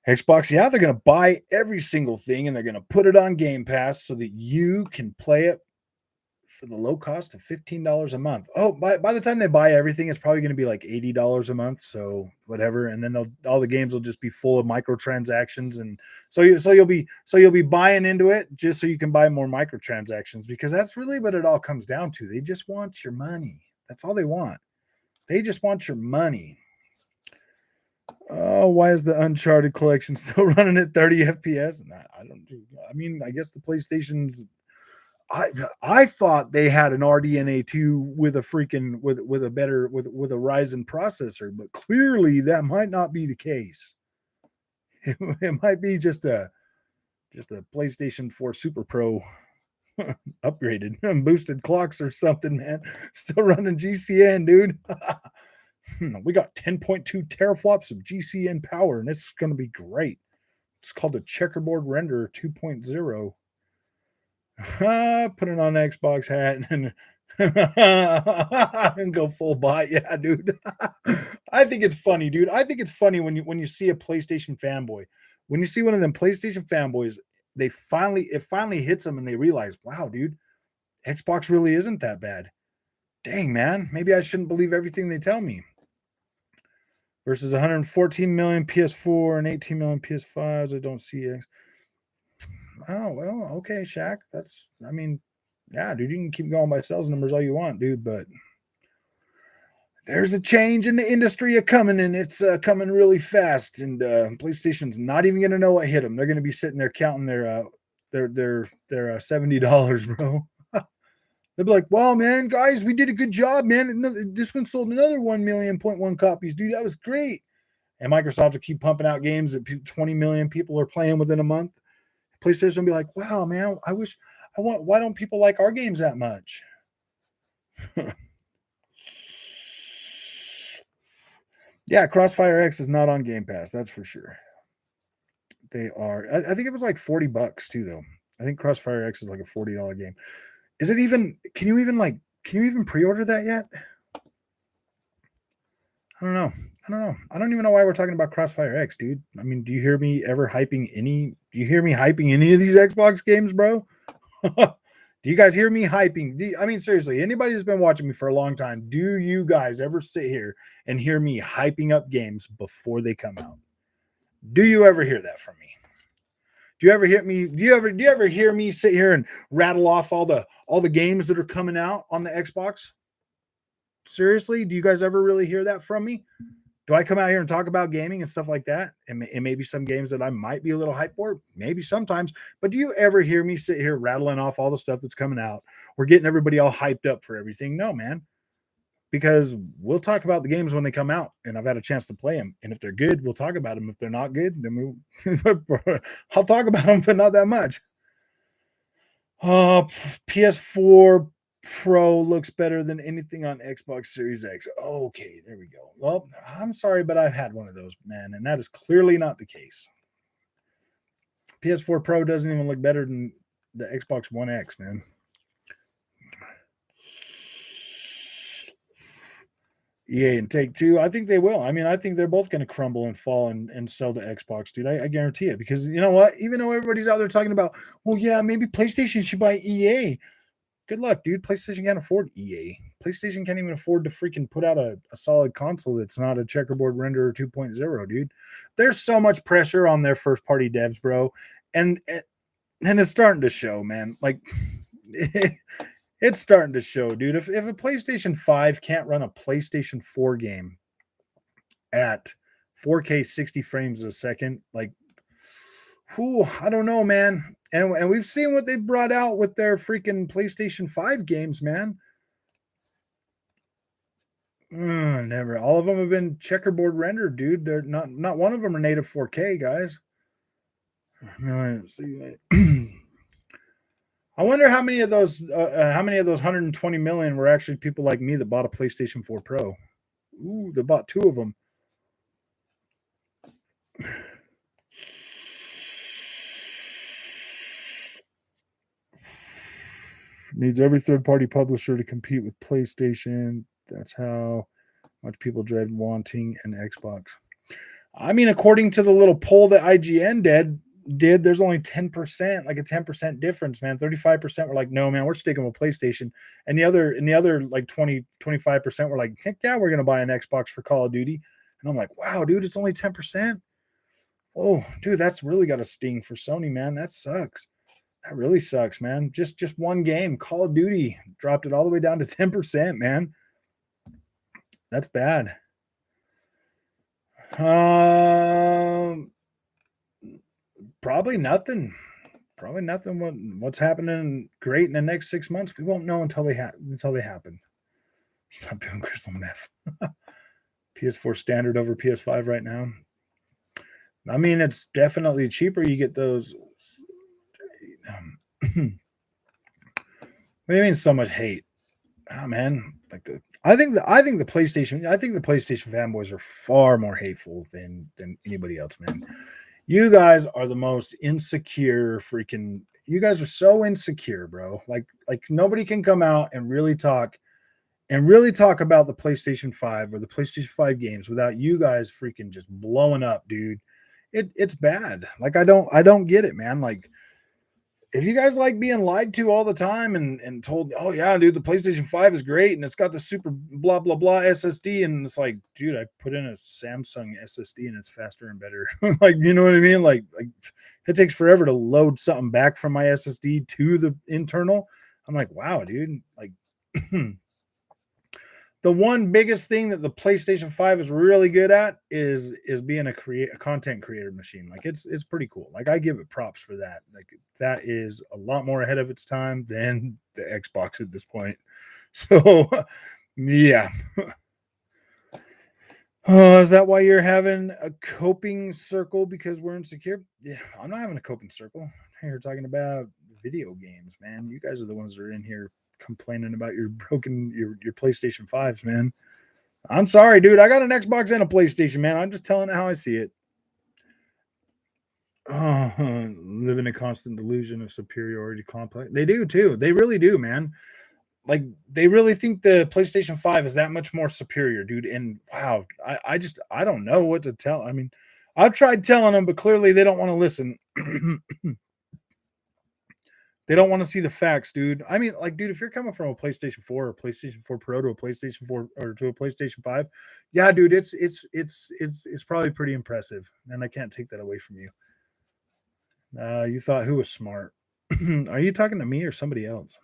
Xbox, yeah, they're going to buy every single thing and they're going to put it on Game Pass so that you can play it for the low cost of $15 a month. Oh, by the time they buy everything, it's probably going to be like $80 a month. So whatever, and then all the games will just be full of microtransactions, and so you'll be buying into it just so you can buy more microtransactions, because that's really what it all comes down to. They just want your money. That's all they want. They just want your money. Oh, why is the Uncharted collection still running at 30 FPS? I mean, I guess the PlayStation's. I thought they had an RDNA 2 with a freaking with a better with a Ryzen processor, but clearly that might not be the case. It might be just a PlayStation 4 Super Pro upgraded and boosted clocks or something, man. Still running GCN, dude. We got 10.2 teraflops of GCN power, and it's going to be great. It's called a checkerboard renderer 2.0. Put it on Xbox hat and go full bot. Yeah, dude. I think it's funny, dude. I think it's funny when you see a PlayStation fanboy. When you see one of them PlayStation fanboys, it finally hits them and they realize, wow, dude, Xbox really isn't that bad. Dang, man. Maybe I shouldn't believe everything they tell me. Versus 114 million PS4 and 18 million PS5s. I don't see X. Oh, well, okay, Shaq. Yeah, dude, you can keep going by sales numbers all you want, dude, but there's a change in the industry coming, and it's coming really fast. And PlayStation's not even going to know what hit them. They're going to be sitting there counting their $70, bro. They'll be like, "Well, man, guys, we did a good job, man. This one sold another 1,000,000.1 copies, dude. That was great." And Microsoft will keep pumping out games that 20 million people are playing within a month. PlayStation will be like, "Wow, man, why don't people like our games that much?" Yeah, Crossfire X is not on Game Pass. That's for sure. They are. I think it was like $40 too, though. I think Crossfire X is like a $40 game. Is it even? Can you even pre-order that yet? I don't know. I don't even know why we're talking about Crossfire X, dude. I mean, do you hear me hyping any of these Xbox games, bro? Do you guys hear me hyping? I mean, seriously, anybody that's been watching me for a long time, do you guys ever sit here and hear me hyping up games before they come out? Do you ever hear that from me? Do you ever hear me? Do you ever hear me sit here and rattle off all the games that are coming out on the Xbox? Seriously, do you guys ever really hear that from me? Do I come out here and talk about gaming and stuff like that? And maybe some games that I might be a little hyped for, maybe sometimes. But do you ever hear me sit here rattling off all the stuff that's coming out? We're getting everybody all hyped up for everything. No, man. Because we'll talk about the games when they come out, and I've had a chance to play them. And if they're good, we'll talk about them. If they're not good, then I'll talk about them, but not that much. PS4 Pro looks better than anything on Xbox Series X. Okay, there we go. Well, I'm sorry, but I've had one of those, man, and that is clearly not the case. PS4 Pro doesn't even look better than the Xbox One X, man. EA and Take-Two, I think they will. I mean, I think they're both going to crumble and fall and sell to Xbox, dude. I guarantee it. Because you know what? Even though everybody's out there talking about, well, yeah, maybe PlayStation should buy EA. Good luck, dude. PlayStation can't afford EA. PlayStation can't even afford to freaking put out a solid console that's not a checkerboard renderer 2.0, dude. There's so much pressure on their first-party devs, bro. And it's starting to show, man. Like, it's starting to show, dude. If a PlayStation 5 can't run a PlayStation 4 game at 4K 60 frames a second, like, I don't know, man. And we've seen what they brought out with their freaking PlayStation 5 games, man. Never. All of them have been checkerboard rendered, dude. They're not one of them are native 4K, guys. I wonder how many of those 120 million were actually people like me that bought a PlayStation 4 Pro. Ooh, they bought two of them. Needs every third-party publisher to compete with PlayStation. That's how much people dread wanting an Xbox. I mean, according to the little poll that IGN did, there's only 10%, like a 10% difference, man. 35% were like, no, man, we're sticking with PlayStation. And the other like 25% were like, heck yeah, we're going to buy an Xbox for Call of Duty. And I'm like, wow, dude, it's only 10%. Oh, dude, that's really got a sting for Sony, man. That sucks. That really sucks, man. Just one game, Call of Duty, dropped it all the way down to 10%, man. That's bad. Probably nothing. What's happening great in the next 6 months? We won't know until they happen. Stop doing crystal meth. PS4 standard over PS5 right now. I mean, it's definitely cheaper. You get those. What do you mean so much hate? Oh man, I think the PlayStation fanboys are far more hateful than anybody else, man. You guys are the most insecure freaking. You guys are so insecure, bro. Like nobody can come out and really talk and really talk about the PlayStation 5 or the PlayStation 5 games without you guys freaking just blowing up, dude. It's bad. Like I don't get it, man. Like if you guys like being lied to all the time and told, oh yeah, dude, the PlayStation 5 is great and it's got the super blah blah blah SSD, and it's like, dude, I put in a Samsung SSD and it's faster and better. Like, you know what I mean? Like it takes forever to load something back from my SSD to the internal. I'm like, wow, dude. Like the one biggest thing that the PlayStation 5 is really good at is being a content creator machine. Like it's pretty cool. Like I give it props for that. Like that is a lot more ahead of its time than the Xbox at this point. So yeah. Oh, is that why you're having a coping circle because we're insecure? Yeah, I'm not having a coping circle. I'm here talking about video games, man. You guys are the ones that are in here complaining about your PlayStation 5s, man. I'm sorry, dude. I got an Xbox and a PlayStation, man. I'm just telling it how I see it. Oh, live in a constant delusion of superiority complex. They do too. They really do, man. Like they really think the PlayStation 5 is that much more superior, dude. And wow, I don't know what to tell. I mean, I've tried telling them, but clearly they don't want to listen. They don't want to see the facts, dude. I mean, like, dude, if you're coming from a PlayStation 4 or PlayStation 4 Pro to a PlayStation 4 or to a PlayStation 5, yeah, dude, it's probably pretty impressive. And I can't take that away from you. You thought who was smart? Are you talking to me or somebody else?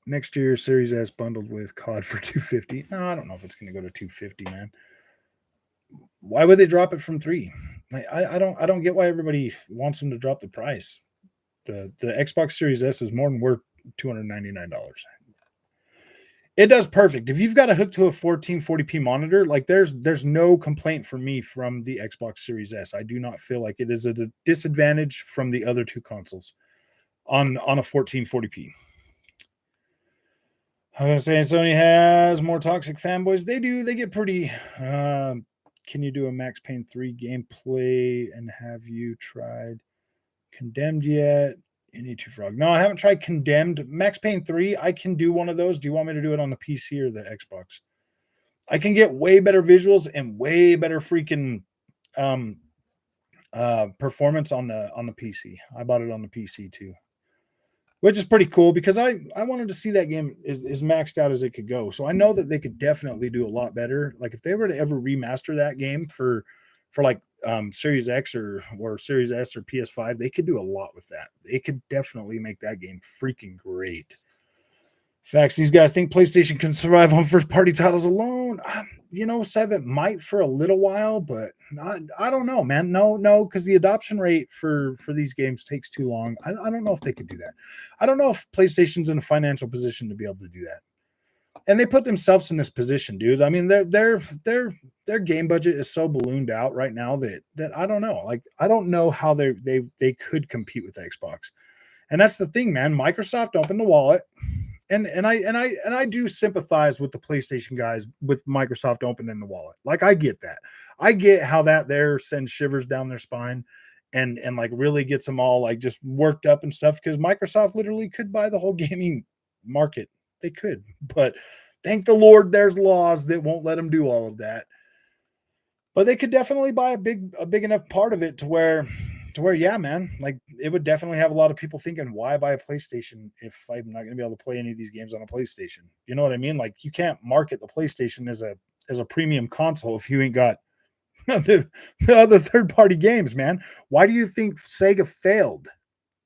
Next year, Series S bundled with COD for 250. No, I don't know if it's going to go to 250, man. Why would they drop it from 3? Like, I don't get why everybody wants them to drop the price. The Xbox Series S is more than worth $299. It does perfect. If you've got a hook to a 1440p monitor, like there's no complaint for me from the Xbox Series S. I do not feel like it is a disadvantage from the other two consoles on a 1440p. I'm gonna say Sony has more toxic fanboys. They do. They get pretty. Can you do a Max Payne 3 gameplay? And have you tried Condemned yet? You need to frog. No, I haven't tried Condemned. Max Payne 3, I can do one of those. Do you want me to do it on the PC or the Xbox? I can get way better visuals and way better freaking performance on the PC. I bought it on the PC too, which is pretty cool because I wanted to see that game as maxed out as it could go. So I know that they could definitely do a lot better. Like if they were to ever remaster that game for like Series X or Series S or PS5, they could do a lot with that. They could definitely make that game freaking great. Facts. These guys think PlayStation can survive on first-party titles alone. You know, Seven might for a little while, but I don't know, man. No, because the adoption rate for these games takes too long. I don't know if they could do that. I don't know if PlayStation's in a financial position to be able to do that. And they put themselves in this position, dude. I mean, their game budget is so ballooned out right now that I don't know. Like, I don't know how they could compete with Xbox. And that's the thing, man. Microsoft opened the wallet. And I do sympathize with the PlayStation guys with Microsoft opening the wallet. Like I get that. I get how that there sends shivers down their spine and like really gets them all like just worked up and stuff because Microsoft literally could buy the whole gaming market. They could, but thank the Lord there's laws that won't let them do all of that. But they could definitely buy a big enough part of it to where yeah, man, like it would definitely have a lot of people thinking, why buy a PlayStation if I'm not going to be able to play any of these games on a PlayStation? You know what I mean? Like you can't market the PlayStation as a premium console if you ain't got the other third-party games, man. Why do you think Sega failed?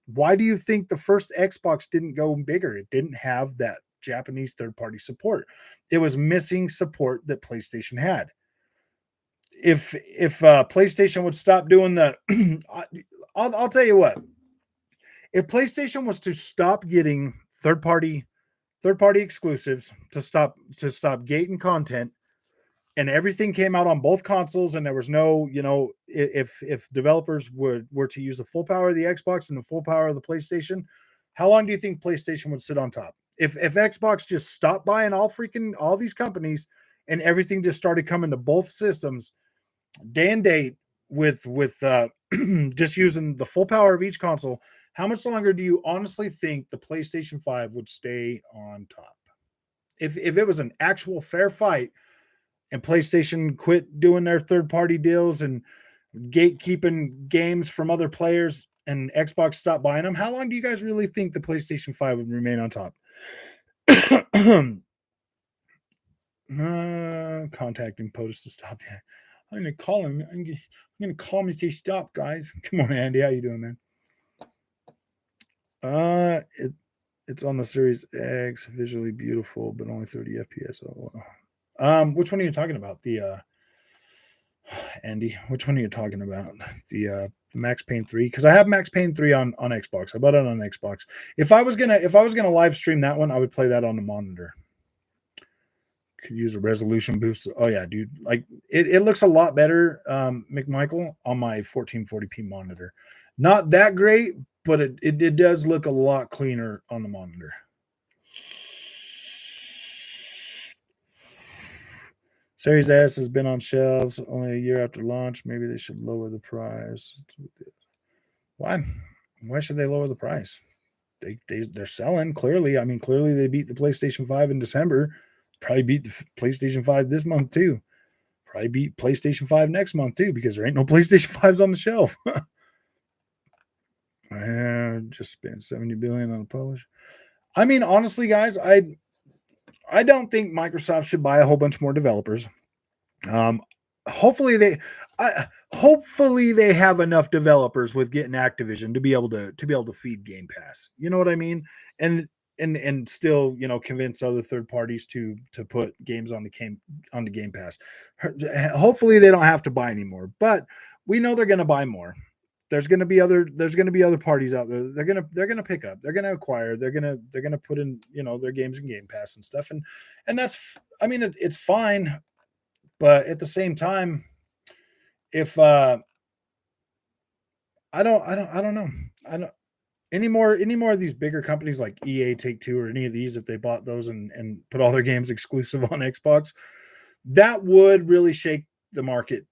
Why do you think the first Xbox didn't go bigger? It didn't have that Japanese third-party support. It was missing support that PlayStation had. If PlayStation would stop doing the I'll tell you what, if PlayStation was to stop getting third party exclusives, to stop gating content, and everything came out on both consoles, and there was no, you know, if developers were to use the full power of the Xbox and the full power of the PlayStation, how long do you think PlayStation would sit on top? If Xbox just stopped buying all these companies and everything just started coming to both systems day and date with just using the full power of each console, how much longer do you honestly think the PlayStation 5 would stay on top? if it was an actual fair fight and PlayStation quit doing their third-party deals and gatekeeping games from other players and Xbox stopped buying them, how long do you guys really think the PlayStation 5 would remain on top? Contacting POTUS to stop that. I'm gonna call him. I'm gonna call him and say stop, guys. Come on, Andy. How you doing, man? It's on the Series X, visually beautiful, but only 30 FPS. Oh, wow. Which one are you talking about? The Andy, which one are you talking about? The Max Payne 3? Because I have Max Payne 3 on Xbox. I bought it on Xbox. If I was gonna live stream that one, I would play that on the monitor. Could use a resolution boost. Oh yeah, dude. Like it looks a lot better, McMichael, on my 1440p monitor. Not that great, but it does look a lot cleaner on the monitor. Series S has been on shelves only a year after launch. Maybe they should lower the price. Why? Why should they lower the price? They're selling clearly. I mean, clearly they beat the PlayStation 5 in December. Probably beat the PlayStation 5 this month too. Probably beat PlayStation 5 next month too, because there ain't no PlayStation 5s on the shelf. Just spent $70 billion on the publish. I mean, honestly, guys, I don't think Microsoft should buy a whole bunch more developers. Hopefully they have enough developers with getting Activision to be able to feed Game Pass. You know what I mean? And still, you know, convince other third parties to put games on the Game Pass. Hopefully they don't have to buy anymore, but we know they're going to buy more. There's going to be other parties out there. They're going to pick up. They're going to acquire. They're going to put in, you know, their games in Game Pass and stuff. And that's, I mean, it's fine, but at the same time, if I don't know. Any more of these bigger companies like EA, Take-Two, or any of these, if they bought those and put all their games exclusive on Xbox, that would really shake the market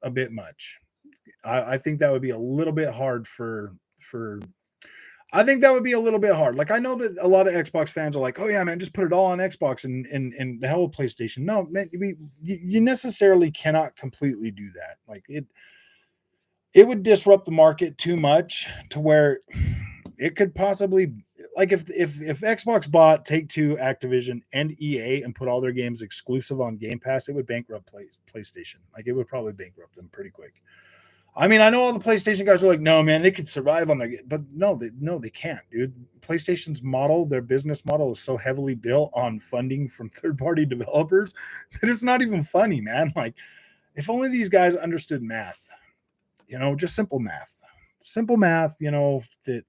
a bit much. I think that would be a little bit hard I think that would be a little bit hard. Like, I know that a lot of Xbox fans are like, oh yeah, man, just put it all on Xbox and the hell with PlayStation. No, man, you necessarily cannot completely do that. Like, it would disrupt the market too much to where it could possibly, like, if Xbox bought Take-Two, Activision, and EA and put all their games exclusive on Game Pass, it would bankrupt PlayStation. Like, it would probably bankrupt them pretty quick. I mean, I know all the PlayStation guys are like, no, man, they could survive on their, but no, they can't, dude. PlayStation's model, their business model, is so heavily built on funding from third-party developers that it's not even funny, man. Like, if only these guys understood math, you know, just simple math, you know, that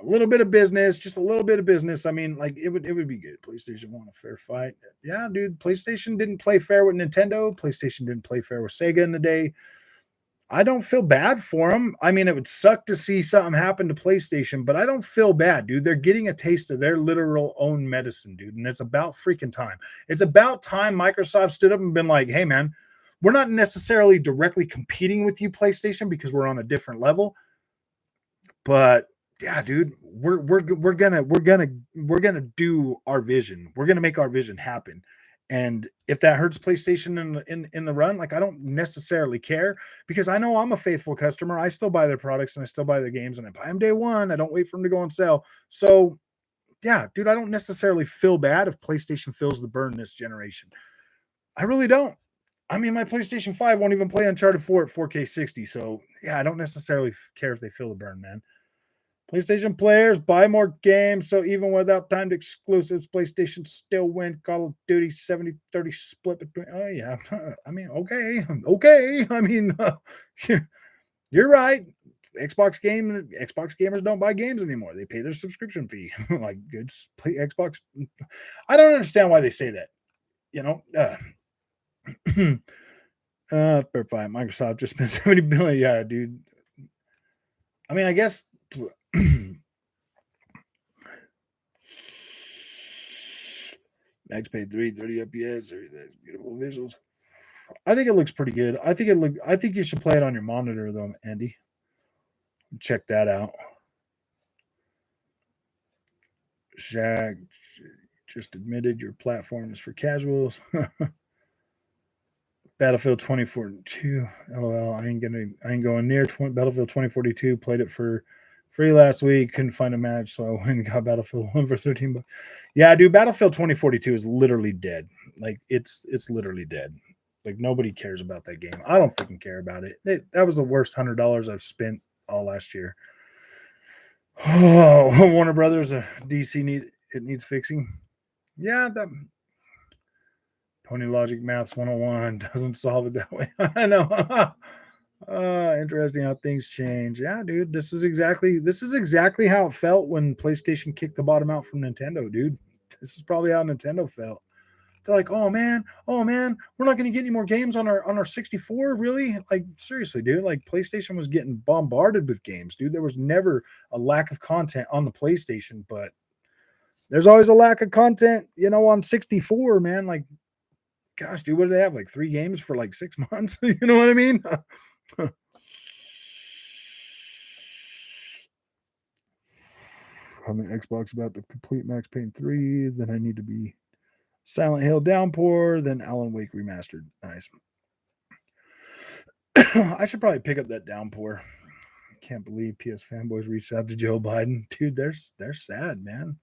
a little bit of business, just a little bit of business. I mean, like, it would be good. PlayStation won a fair fight. Yeah, dude, PlayStation didn't play fair with Nintendo. PlayStation didn't play fair with Sega in the day. I don't feel bad for them. I mean, it would suck to see something happen to PlayStation, but I don't feel bad, dude. They're getting a taste of their literal own medicine, dude. And it's about freaking time. It's about time Microsoft stood up and been like, hey, man, we're not necessarily directly competing with you, PlayStation, because we're on a different level. But yeah, dude, we're gonna do our vision. We're gonna make our vision happen. And if that hurts PlayStation in the run, like, I don't necessarily care, because I know I'm a faithful customer. I still buy their products and I still buy their games, and I buy them day one. I don't wait for them to go on sale. So yeah, dude, I don't necessarily feel bad if PlayStation feels the burn this generation. I really don't. I mean, my PlayStation 5 won't even play Uncharted 4 at 4K 60. So yeah, I don't necessarily care if they feel the burn, man. PlayStation players buy more games, so even without timed exclusives, PlayStation still win. Call of Duty 70-30 split between. Oh yeah, I mean, okay. I mean, you're right. Xbox gamers don't buy games anymore. They pay their subscription fee. Like, good play Xbox. I don't understand why they say that. You know, fair fight. Microsoft just spent $70 billion. Yeah, dude. I mean, I guess. Max Payne 3, 30 FPS, beautiful visuals. I think it looks pretty good. I think you should play it on your monitor though, Andy. Check that out. Shaq just admitted your platform is for casuals. Battlefield 2042. LOL. I ain't going near Battlefield 2042. Played it for free last week. Couldn't find a match, so I went and got Battlefield 1 for 13 bucks. Yeah, dude, Battlefield 2042 is literally dead. Like it's literally dead. Like nobody cares about that game. I don't freaking care about it. That was the worst $100 I've spent all last year. Oh, Warner Brothers, DC needs fixing. Yeah, that Pony Logic Maths 101 doesn't solve it that way. I know. Interesting how things change. Yeah, dude. This is exactly how it felt when PlayStation kicked the bottom out from Nintendo, dude. This is probably how Nintendo felt. They're like, oh man, we're not going to get any more games on our 64. Really? Like, seriously, dude. Like, PlayStation was getting bombarded with games, dude. There was never a lack of content on the PlayStation, but there's always a lack of content, on 64, man. Like, gosh, dude, what do they have? Like 3 games for like 6 months? You know what I mean? On the Xbox about to complete Max Payne 3. Then I need to be Silent Hill Downpour, then Alan Wake Remastered. Nice. I should probably pick up that Downpour. Can't believe PS fanboys reached out to Joe Biden. Dude, they're sad, man.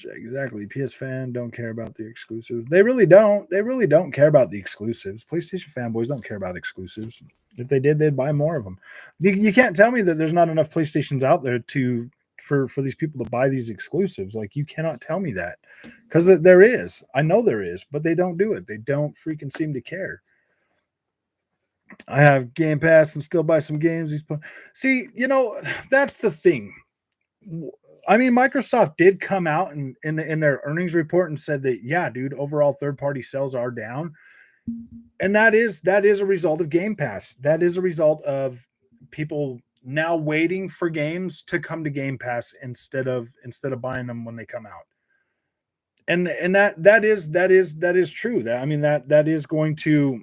Exactly. PS fan don't care about the exclusives. They really don't. They really don't care about the exclusives. PlayStation fanboys don't care about exclusives. If they did, they'd buy more of them. You can't tell me that there's not enough PlayStations out there for these people to buy these exclusives. Like, you cannot tell me that, because there is. I know there is, but they don't do it. They don't freaking seem to care. I have Game Pass and still buy some games. See, that's the thing. I mean, Microsoft did come out in their earnings report and said that, yeah, dude, overall third-party sales are down. And that is a result of Game Pass. That is a result of people now waiting for games to come to Game Pass instead of buying them when they come out. And that is true. That is going to,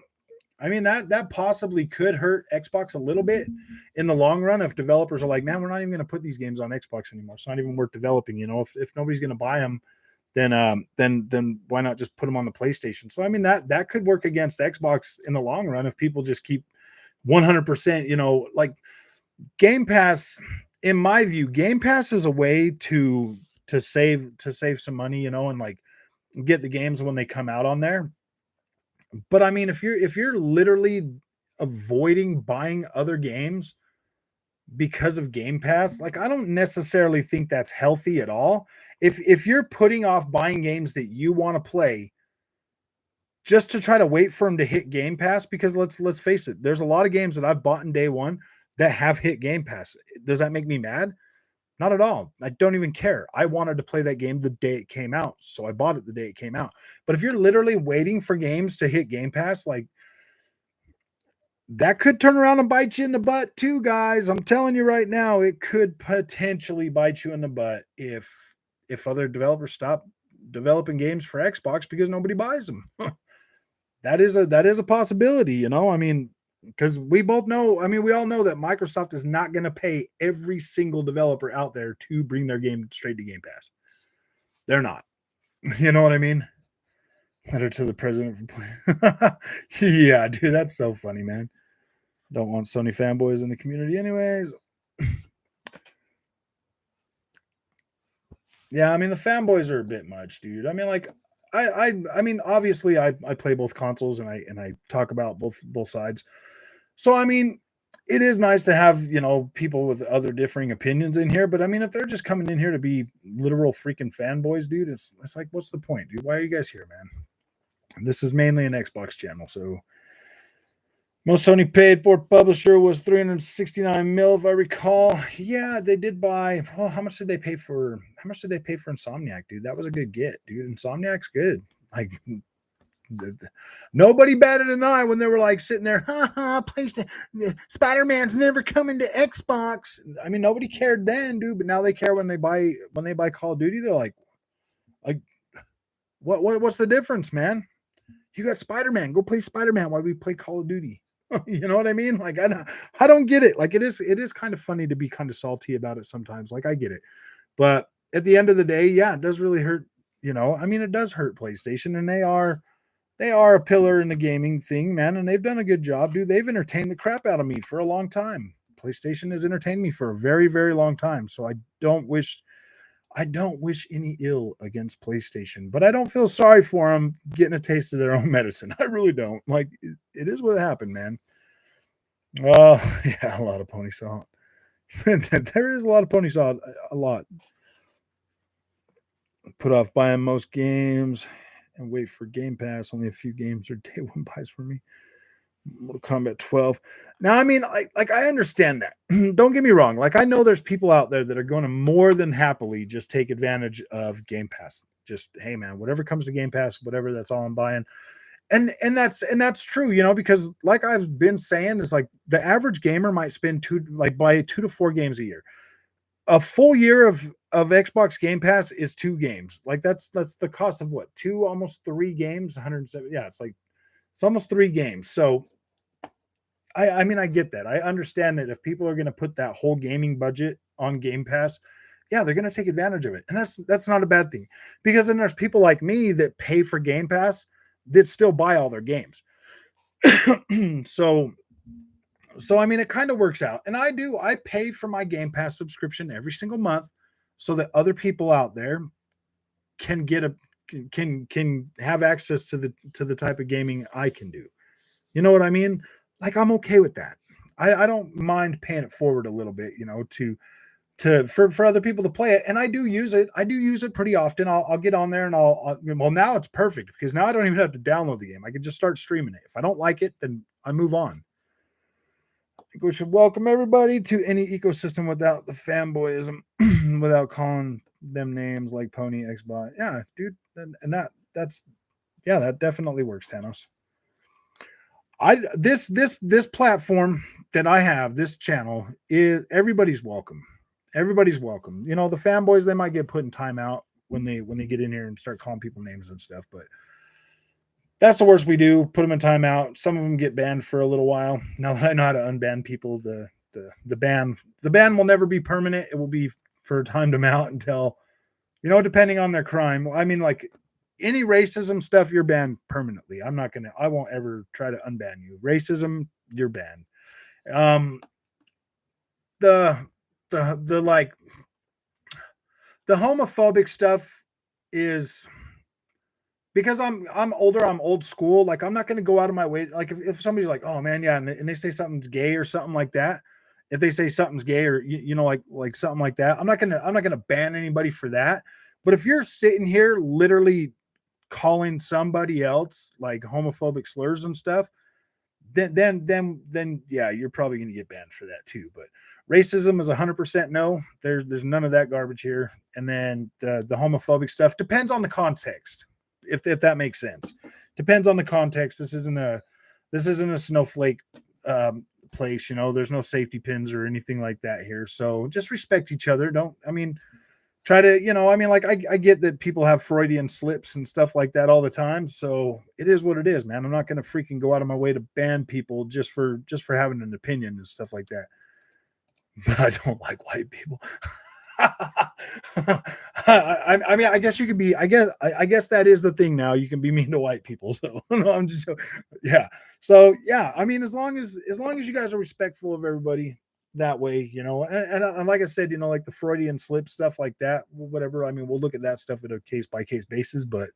that possibly could hurt Xbox a little bit in the long run if developers are like, man, we're not even going to put these games on Xbox anymore. It's not even worth developing. If nobody's going to buy them, then why not just put them on the PlayStation? So that could work against Xbox in the long run if people just keep 100%. Like Game Pass, in my view, Game Pass is a way to save some money, and like get the games when they come out on there. But if you're literally avoiding buying other games because of Game Pass, like, I don't necessarily think that's healthy at all. If you're putting off buying games that you want to play just to try to wait for them to hit Game Pass, because let's face it, there's a lot of games that I've bought in day one that have hit Game Pass. Does that make me mad? Not at all. I don't even care. I wanted to play that game the day it came out, so I bought it the day it came out. But if you're literally waiting for games to hit Game Pass, like, that could turn around and bite you in the butt too, guys. I'm telling you right now, it could potentially bite you in the butt if other developers stop developing games for Xbox because nobody buys them. That is a possibility, because we both know, we all know that Microsoft is not going to pay every single developer out there to bring their game straight to Game Pass. They're not. You know what I mean? Letter to the president. Yeah, dude, that's so funny, man. Don't want Sony fanboys in the community anyways. Yeah, the fanboys are a bit much, dude. Obviously I play both consoles and I talk about both sides. So it is nice to have, people with other differing opinions in here, but if they're just coming in here to be literal freaking fanboys, dude, it's like, what's the point, dude? Why are you guys here, man? This is mainly an Xbox channel, so most Sony paid for publisher was $369 million, if I recall. Yeah, they did buy. Oh, how much did they pay for Insomniac, dude? That was a good get, dude. Insomniac's good. Like, nobody batted an eye when they were like sitting there, PlayStation, Spider-Man's never coming to Xbox. Nobody cared then, dude, but now they care when they buy Call of Duty. They're like what's the difference, man? You got Spider-Man, go play Spider-Man while we play Call of Duty. You know what I mean? Like, I don't get it. Like, it is kind of funny to be kind of salty about it sometimes. Like, I get it, but at the end of the day, yeah, it does really hurt. I mean, it does hurt PlayStation, and they are a pillar in the gaming thing, man, and they've done a good job, dude. They've entertained the crap out of me for a long time. PlayStation has entertained me for a very, very long time. So I don't wish any ill against PlayStation, but I don't feel sorry for them getting a taste of their own medicine. I really don't. Like, it is what happened, man. Oh, yeah, a lot of pony salt. There is a lot of pony salt, a lot. Put off buying most games and wait for Game Pass. Only a few games are day one buys for me. Mortal Kombat 12. Now, I mean, I understand that. Don't get me wrong. Like, I know there's people out there that are going to more than happily just take advantage of Game Pass. Just, hey, man, whatever comes to Game Pass, whatever, that's all I'm buying. And that's true, because like I've been saying, is like the average gamer might spend buy 2 to 4 games a year. A full year of Xbox Game Pass is 2 games. Like that's the cost of what? 2, almost 3 games, 107. Yeah, it's almost 3 games. So I mean, I get that. I understand that if people are going to put that whole gaming budget on Game Pass, yeah, they're going to take advantage of it. And that's not a bad thing, because then there's people like me that pay for Game Pass that still buy all their games. So I mean, it kind of works out. And I pay for my Game Pass subscription every single month so that other people out there can can have access to the type of gaming I can do. You know what I mean? Like, I'm okay with that. I don't mind paying it forward a little bit, for other people to play it. And I do use it. I do use it pretty often. I'll get on there and well, now it's perfect, because now I don't even have to download the game. I can just start streaming it. If I don't like it, then I move on. I think we should welcome everybody to any ecosystem without the fanboyism, without calling them names like Pony, Xbot. Yeah, dude. And that definitely works, Thanos. This platform that I have, this channel, is everybody's welcome. Everybody's welcome. The fanboys, they might get put in timeout when they get in here and start calling people names and stuff, but that's the worst we do. Put them in timeout. Some of them get banned for a little while. Now that I know how to unban people, the ban will never be permanent. It will be for a timed amount until, depending on their crime. I mean, like, any racism stuff, you're banned permanently. I won't ever try to unban you. Racism, you're banned. The homophobic stuff is because I'm older, I'm old school. Like, I'm not going to go out of my way. Like, if somebody's like, oh man, yeah, and they say something's gay or something like that. If they say something's gay or like something like that, I'm not gonna ban anybody for that. But if you're sitting here literally calling somebody else like homophobic slurs and stuff, then yeah, you're probably going to get banned for that too. But racism is 100% no. There's none of that garbage here. And then the homophobic stuff depends on the context, if that makes sense. Depends on the context. This isn't a snowflake place. There's no safety pins or anything like that here. So just respect each other. Try to, I get that people have Freudian slips and stuff like that all the time. So it is what it is, man. I'm not going to freaking go out of my way to ban people just for having an opinion and stuff like that. But I don't like white people. I mean, I guess you could be, I guess that is the thing now. You can be mean to white people. So no, I'm just, yeah. So yeah, I mean, as long as you guys are respectful of everybody that way, and like I said, like the Freudian slip stuff like that, whatever. I mean, we'll look at that stuff at a case by case basis, but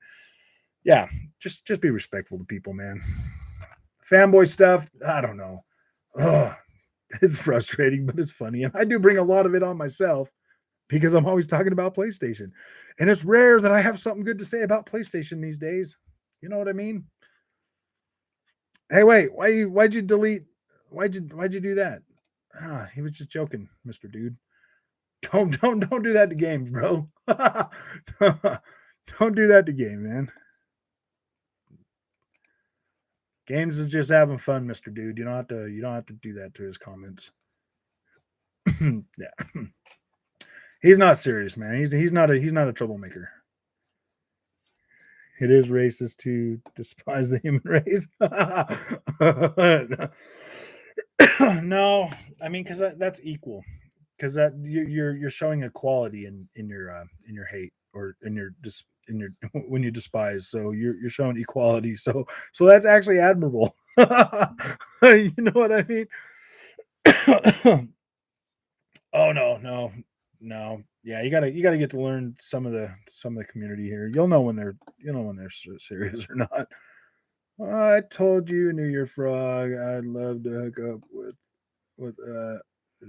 yeah, just be respectful to people, man. Fanboy stuff, I don't know. Ugh, it's frustrating, but it's funny, and I do bring a lot of it on myself because I'm always talking about PlayStation, and it's rare that I have something good to say about PlayStation these days. You know what I mean? Hey, wait, why'd you delete? Why'd you do that? He was just joking, Mr. Dude. Don't do that to games, bro. Don't do that to game, man. Games is just having fun, Mr. Dude. You don't have to do that to his comments. Yeah. He's not serious, man. He's not a troublemaker. It is racist to despise the human race. No, I mean, because that's equal. because that you're showing equality in your hate, or in your when you despise. So you're showing equality. So that's actually admirable. You know what I mean? Oh no. Yeah, you gotta get to learn some of the community here. You'll know when they're serious or not. I told you, New Year Frog, I'd love to hook up with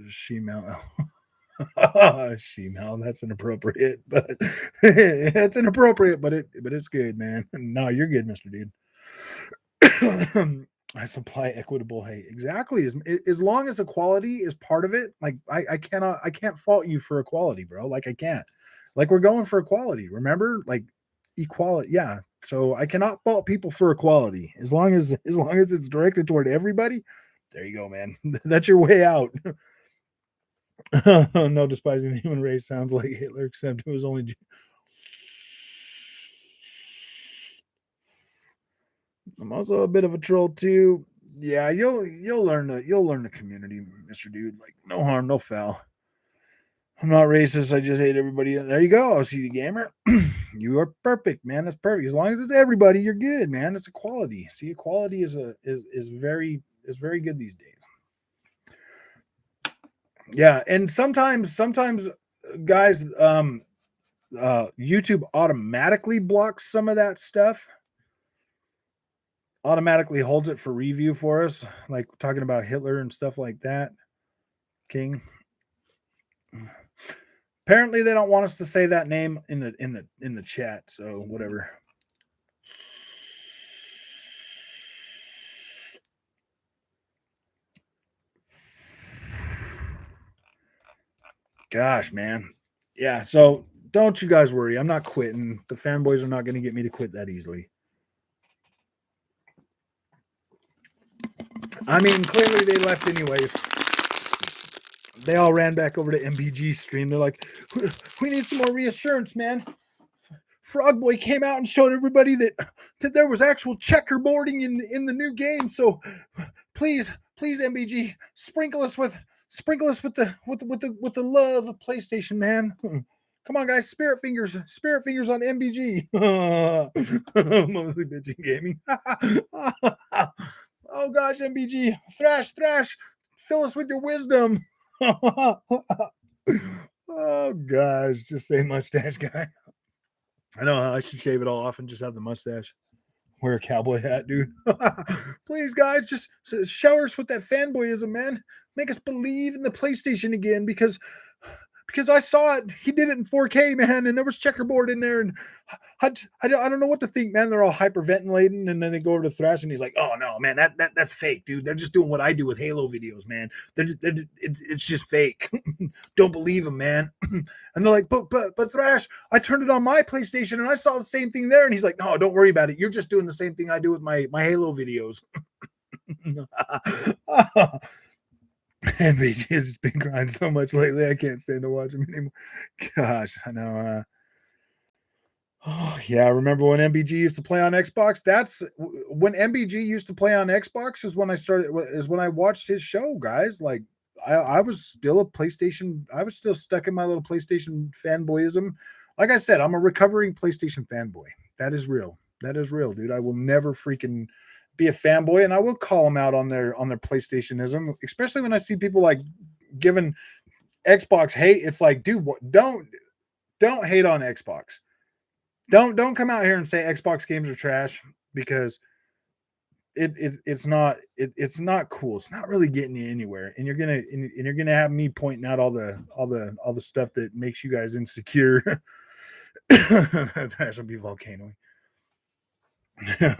Shemale. Shemale, that's inappropriate, but it's inappropriate, but it's good, man. No, you're good, Mr. Dude. I supply equitable hate. Exactly. As long as equality is part of it, like I can't fault you for equality, bro. Like I can't. Like we're going for equality. Remember? Like equality. Yeah. So I cannot fault people for equality. As long as it's directed toward everybody, there you go, man. That's your way out. No despising the human race sounds like Hitler, except it was only. I'm also a bit of a troll too. Yeah, you'll learn the community, Mr. Dude. Like no harm, no foul. I'm not racist. I just hate everybody. There you go. See the gamer. You are perfect, man. That's perfect. As long as it's everybody, you're good, man. It's equality. See, equality is very good these days. Yeah, and sometimes guys, YouTube automatically blocks some of that stuff. Automatically holds it for review for us, like talking about Hitler and stuff like that. King. Apparently, they don't want us to say that name in the chat, so whatever. Gosh, man. Yeah, so don't you guys worry. I'm not quitting. The fanboys are not going to get me to quit that easily. I mean, clearly they left anyways. They all ran back over to MBG's stream. They're like, we need some more reassurance, man. Frog Boy came out and showed everybody that there was actual checkerboarding in the new game. So please, MBG, sprinkle us with the love of PlayStation, man. Come on, guys, spirit fingers on MBG. Mostly bitching gaming. Oh gosh, MBG, thrash, fill us with your wisdom. Oh gosh, just say mustache guy. I know I should shave it all off and just have the mustache. Wear a cowboy hat, dude. Please, guys, just shower us with that fanboyism, man. Make us believe in the PlayStation again, because I saw it. He did it in 4K, man, and there was checkerboard in there, and I don't know what to think, man. They're all hyperventilating, and then they go over to Thrash, and he's like, "Oh no, man, that's fake, dude. They're just doing what I do with Halo videos, man. It's just fake. Don't believe them, man." And they're like, "But Thrash, I turned it on my PlayStation, and I saw the same thing there." And he's like, "No, don't worry about it. You're just doing the same thing I do with my Halo videos." MBG has been crying so much lately. I can't stand to watch him anymore. Gosh, I know. Oh yeah, I remember when MBG used to play on Xbox. That's when MBG used to play on Xbox. Is when I watched his show, guys. Like I was still a PlayStation. I was still stuck in my little PlayStation fanboyism. Like I said, I'm a recovering PlayStation fanboy. That is real. That is real, dude. I will never freaking be a fanboy, and I will call them out on their PlayStationism, especially when I see people like giving Xbox hate. It's like, dude, don't hate on Xbox. Don't come out here and say Xbox games are trash, because it's not cool. It's not really getting you anywhere, and you're gonna have me pointing out all the stuff that makes you guys insecure. Trash will be volcano.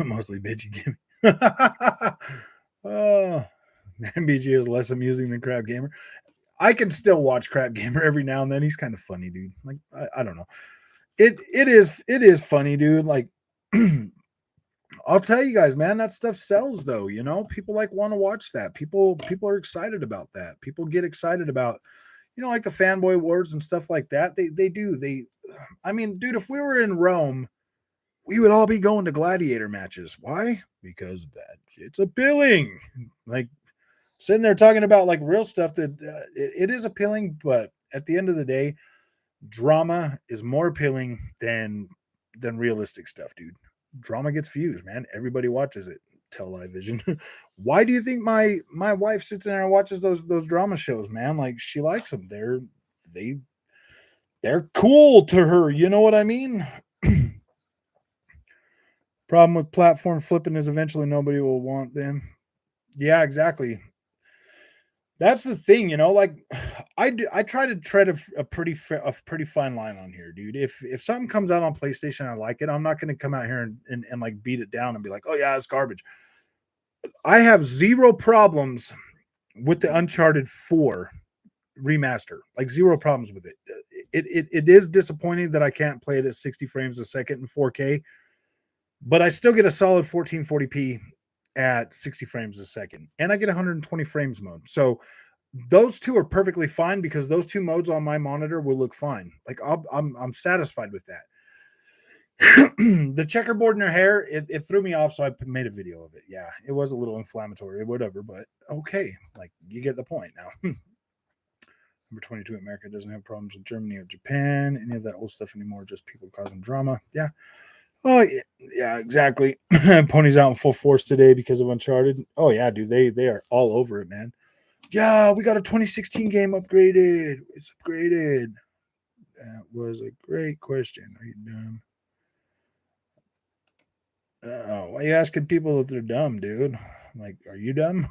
Mostly bitchy gaming. Oh, MBG is less amusing than Crab Gamer. I can still watch Crab Gamer every now and then. He's kind of funny, dude. Like I don't know. It is funny, dude. Like I'll tell you guys, man, that stuff sells though. You know, people like want to watch that. People are excited about that. People get excited about, like the fanboy wars and stuff like that. They do. I mean, dude, if we were in Rome, we would all be going to gladiator matches. Why? Because that shit's appealing. Like, sitting there talking about like real stuff that it is appealing, but at the end of the day, drama is more appealing than realistic stuff, dude. Drama gets views, man. Everybody watches it. Television. Why do you think my wife sits there and watches those drama shows, man? Like she likes them. They're cool to her. You know what I mean? Problem with platform flipping is eventually nobody will want them. Yeah, exactly. That's the thing, you know. Like, I try to tread a pretty fine line on here, dude. If something comes out on PlayStation, I like it. I'm not going to come out here and like beat it down and be like, oh yeah, it's garbage. I have zero problems with the Uncharted 4 remaster, like zero problems with it. It is disappointing that I can't play it at 60 frames a second in 4K, but I still get a solid 1440p at 60 frames a second, and I get 120 frames mode. So those two are perfectly fine because those two modes on my monitor will look fine. Like I'm satisfied with that. The checkerboard in her hair, it threw me off, so I made a video of it. Yeah, it was a little inflammatory, whatever, but okay, like you get the point now. Number 22, America doesn't have problems with Germany or Japan, any of that old stuff anymore, just people causing drama. Yeah. Oh, yeah, exactly. Pony's out in full force today because of Uncharted. Oh, yeah, dude, they are all over it, man. Yeah, we got a 2016 game upgraded. It's upgraded. That was a great question. Are you dumb? Oh, why are you asking people if they're dumb, dude? I'm like, are you dumb?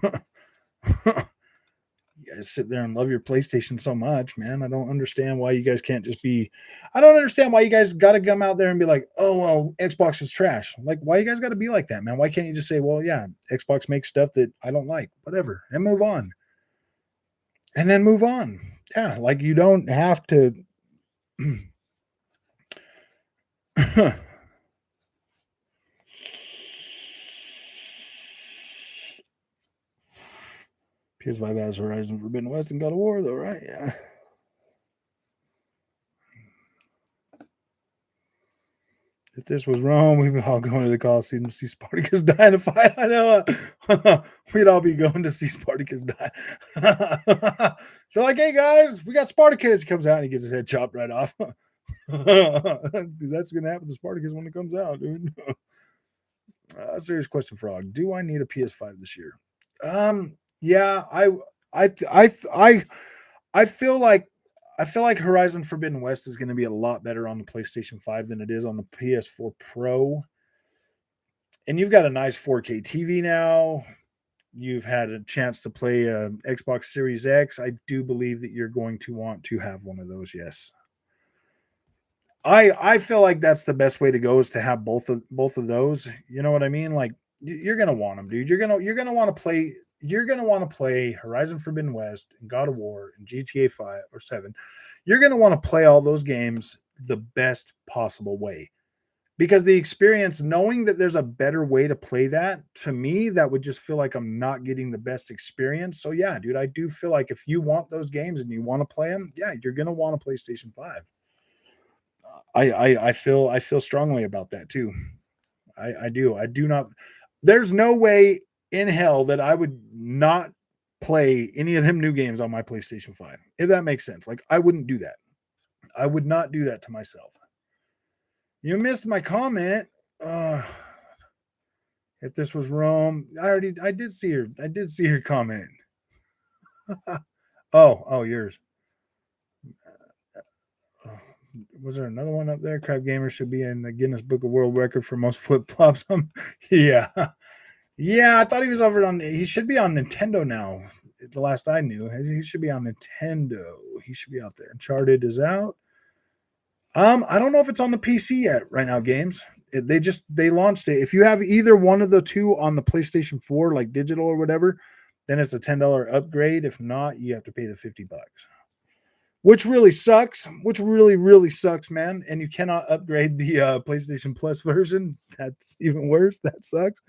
You guys sit there and love your PlayStation so much, man. I don't understand why you guys can't just be. I don't understand why you guys got to come out there and be like, oh, well, Xbox is trash. Like, why you guys got to be like that, man? Why can't you just say, well, yeah, Xbox makes stuff that I don't like, whatever, and move on? And then move on. Yeah, like you don't have to. PS5 has Horizon Forbidden West and God of War, though, right? Yeah. If this was Rome, we'd be all going to the Coliseum to see Spartacus die in a fight. I know. We'd all be going to see Spartacus die. So, like, hey, guys, we got Spartacus. He comes out and he gets his head chopped right off. Because that's going to happen to Spartacus when it comes out, dude. Serious question, Frog. Do I need a PS5 this year? Yeah, I feel like Horizon Forbidden West is going to be a lot better on the PlayStation 5 than it is on the PS4 Pro. And you've got a nice 4K TV now. You've had a chance to play Xbox Series X. I do believe that you're going to want to have one of those, yes. I feel like that's the best way to go is to have both of those. You know what I mean? Like you're gonna want them, dude. You're gonna want to play Horizon Forbidden West and God of War and GTA 5 or 7. You're gonna want to play all those games the best possible way. Because the experience, knowing that there's a better way to play that, to me, that would just feel like I'm not getting the best experience. So yeah, dude, I do feel like if you want those games and you want to play them, yeah, you're gonna want a PlayStation 5. I feel strongly about that too. I do. I do not. There's no way in hell that I would not play any of them new games on my PlayStation 5. If that makes sense. Like I wouldn't do that. I would not do that to myself. You missed my comment. If this was Rome, I did see her comment. oh, yours. Was there another one up there? Crab Gamer should be in the Guinness Book of World Record for most flip flops. Yeah. Yeah, I thought he was over on. He should be on Nintendo now. The last I knew, he should be on Nintendo. He should be out there. Uncharted is out. I don't know if it's on the PC yet right now. Games they launched it. If you have either one of the two on the PlayStation 4, like digital or whatever, then it's a $10 upgrade. If not, you have to pay the $50. Which really sucks. Which really sucks, man. And you cannot upgrade the PlayStation Plus version. That's even worse. That sucks.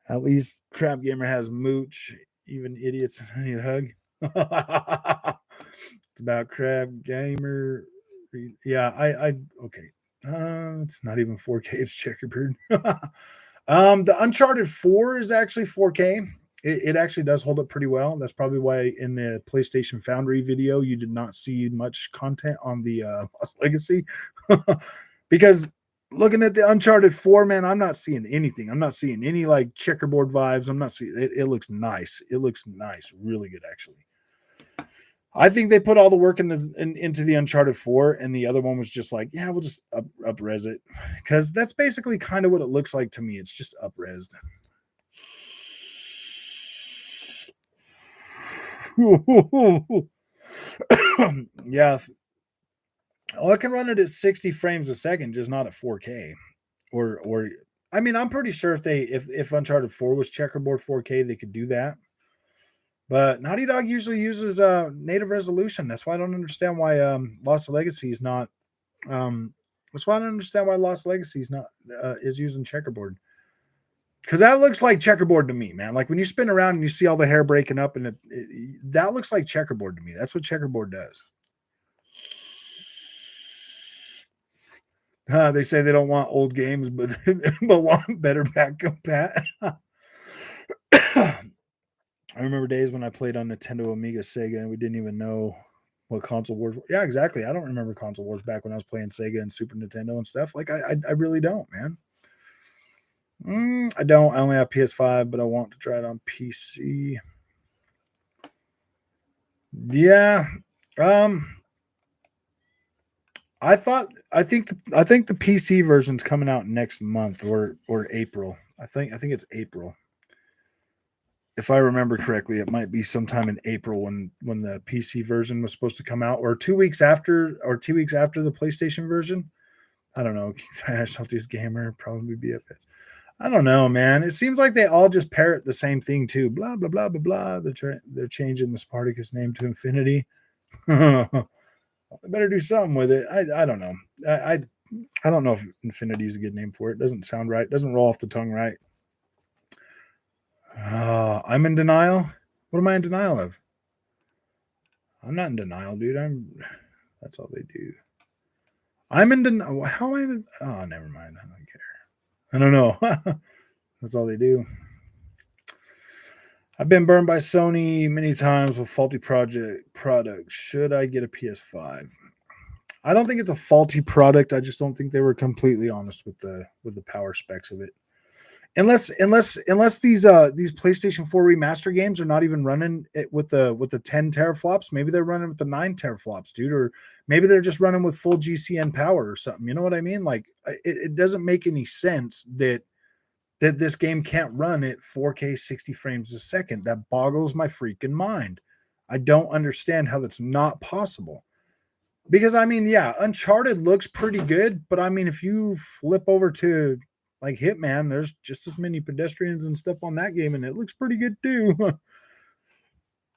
At least Crap Gamer has Mooch. Even idiots need a hug. It's about Crab Gamer. Yeah, I okay. It's not even 4K. It's checkerboard. The Uncharted 4 is actually 4K. It actually does hold up pretty well. That's probably why in the PlayStation Foundry video you did not see much content on the Lost Legacy. Because looking at the Uncharted 4, man, I'm not seeing anything. I'm not seeing any like checkerboard vibes. I'm not seeing it. It looks nice. It looks nice. Really good, actually. I think they put all the work into the Uncharted 4, and the other one was just like, yeah, we'll just up-res it. Because that's basically kind of what it looks like to me. It's just up-resed. Yeah. Oh, I can run it at 60 frames a second, just not at 4K. Or I mean, I'm pretty sure if Uncharted 4 was checkerboard 4K, they could do that. But Naughty Dog usually uses native resolution. That's why I don't understand why Lost Legacy is not. That's why I don't understand why Lost Legacy is using checkerboard. Because that looks like checkerboard to me, man. Like when you spin around and you see all the hair breaking up, and that looks like checkerboard to me. That's what checkerboard does. They say they don't want old games, but want better backup, Pat. I remember days when I played on Nintendo, Amiga, Sega, and we didn't even know what console wars were. Yeah, exactly. I don't remember console wars back when I was playing Sega and Super Nintendo and stuff. Like I really don't, man. I don't. I only have PS5, but I want to try it on PC. Yeah. I think the PC version's coming out next month or April. I think it's April. If I remember correctly, it might be sometime in April when the PC version was supposed to come out, or 2 weeks after the PlayStation version. I don't know. Salty's Gamer, probably BFS. I don't know, man. It seems like they all just parrot the same thing too. Blah blah blah blah blah. They're changing the Spartacus name to Infinity. They better do something with it. I don't know. I don't know if Infinity is a good name for it. Doesn't sound right. Doesn't roll off the tongue right. I'm in denial. What am I in denial of? I'm not in denial, dude. That's all they do. I'm in denial. How am I? Oh, never mind. I don't care. I don't know. That's all they do. I've been burned by Sony many times with faulty products. Should I get a PS5? I don't think it's a faulty product. I just don't think they were completely honest with the power specs of it. Unless these PlayStation 4 remaster games are not even running it with the 10 teraflops, maybe they're running with the 9 teraflops, dude, or maybe they're just running with full GCN power or something. You know what I mean? Like it doesn't make any sense that this game can't run at 4K 60 frames a second. That boggles my freaking mind. I don't understand how that's not possible. Because I mean, yeah, Uncharted looks pretty good, but I mean, if you flip over to like Hitman, there's just as many pedestrians and stuff on that game, and it looks pretty good too.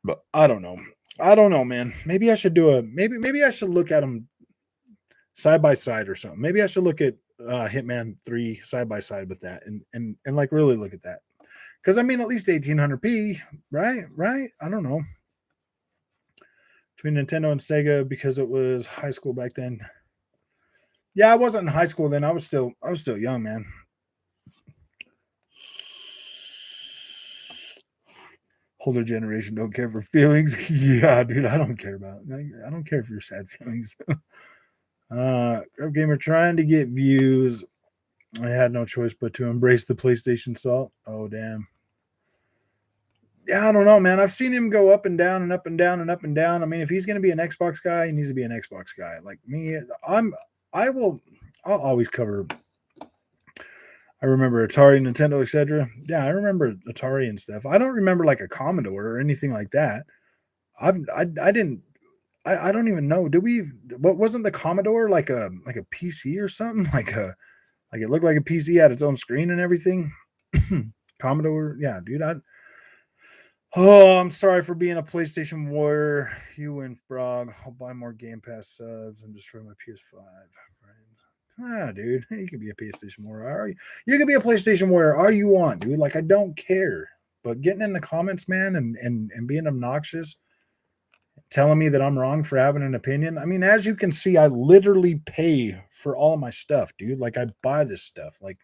But I don't know, man. Maybe I should maybe I should look at them side by side or something. Maybe I should look at Hitman 3 side by side with that and like really look at that. Because I mean, at least 1800p, right? I don't know. Between Nintendo and Sega, because it was high school back then. Yeah, I wasn't in high school then. I was still young, man. Older generation don't care for feelings. Yeah, dude, I don't care about it. I don't care for your sad feelings. Grub Gamer trying to get views. I had no choice but to embrace the PlayStation salt. Oh, damn. Yeah, I don't know, man. I've seen him go up and down and up and down and up and down. I mean, if he's going to be an Xbox guy, he needs to be an Xbox guy. Like me, I'll always cover. I remember Atari, Nintendo, etc. Yeah, I remember Atari and stuff. I don't remember like a Commodore or anything like that. I don't even know. What wasn't the Commodore like a PC or something? Like it looked like a PC, had its own screen and everything. Commodore, yeah, dude. I'm sorry for being a PlayStation warrior. You win, Frog. I'll buy more Game Pass subs and destroy my PS5. Dude, you can be a PlayStation warrior. You can be a PlayStation warrior all you want, dude. Like, I don't care. But getting in the comments, man, and being obnoxious, telling me that I'm wrong for having an opinion. I mean, as you can see, I literally pay for all of my stuff, dude. Like, I buy this stuff. Like,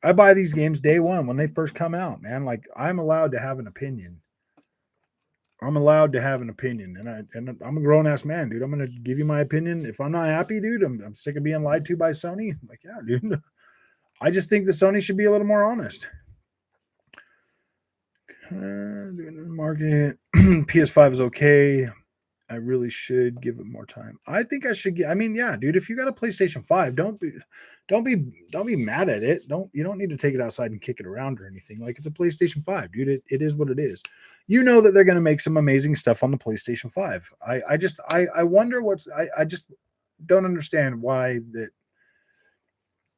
I buy these games day one when they first come out, man. Like I'm allowed to have an opinion. I'm allowed to have an opinion, and I'm a grown ass man, dude. I'm gonna give you my opinion. If I'm not happy, dude, I'm sick of being lied to by Sony. Like, yeah, dude. I just think the Sony should be a little more honest. Market PS5 is okay. I really should give it more time. I think I should get. I mean, yeah, dude. If you got a PlayStation 5, don't be mad at it. You don't need to take it outside and kick it around or anything. Like it's a PlayStation 5, dude. It is what it is. You know that they're gonna make some amazing stuff on the PlayStation 5. I wonder I just don't understand why that.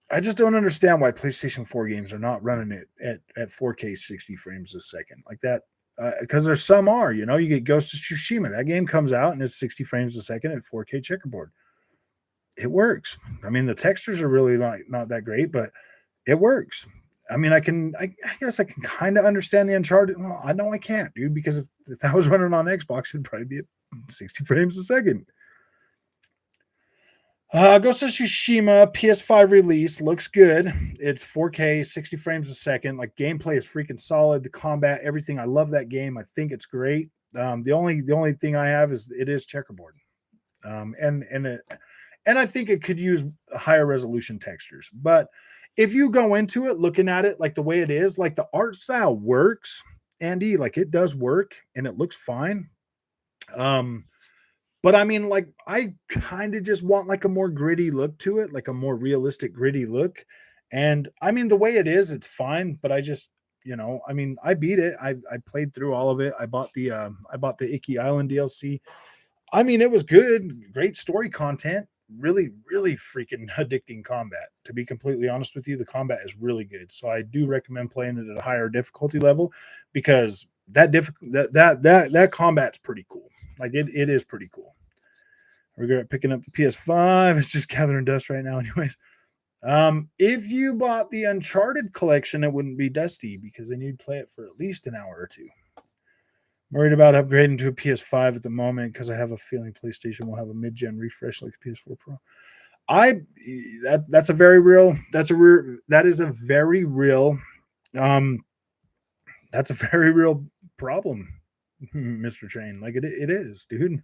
I just don't understand why PlayStation 4 games are not running it at 4K 60 frames a second like that. Because there's some are, you get Ghost of Tsushima. That game comes out and it's 60 frames a second at 4K checkerboard. It works. I mean, the textures are really not that great, but it works. I mean, I guess I can kind of understand the Uncharted. Well, I know I can't, dude, because if that was running on Xbox, it'd probably be at 60 frames a second. Ghost of Tsushima PS5 release looks good. It's 4K, 60 frames a second. Like gameplay is freaking solid. The combat, everything. I love that game. I think it's great. The only thing I have is it is checkerboard, and I think it could use higher resolution textures. But if you go into it looking at it like the way it is, like the art style works, Andy. Like it does work and it looks fine. But I mean, like, I kind of just want like a more gritty look to it, like a more realistic, gritty look. And I mean, the way it is, it's fine. But I just, I mean, I beat it. I played through all of it. I bought the Icky Island DLC. I mean, it was good, great story content, really, really freaking addicting combat. To be completely honest with you, the combat is really good. So I do recommend playing it at a higher difficulty level because that combat's pretty cool. Like it is pretty cool. Regret picking up the PS5. It's just gathering dust right now, anyways. If you bought the Uncharted collection, it wouldn't be dusty because then you'd play it for at least an hour or two. I'm worried about upgrading to a PS5 at the moment because I have a feeling PlayStation will have a mid-gen refresh like the PS4 Pro. That's a very real. That's a very real problem, Mr. Train. Like it is, dude.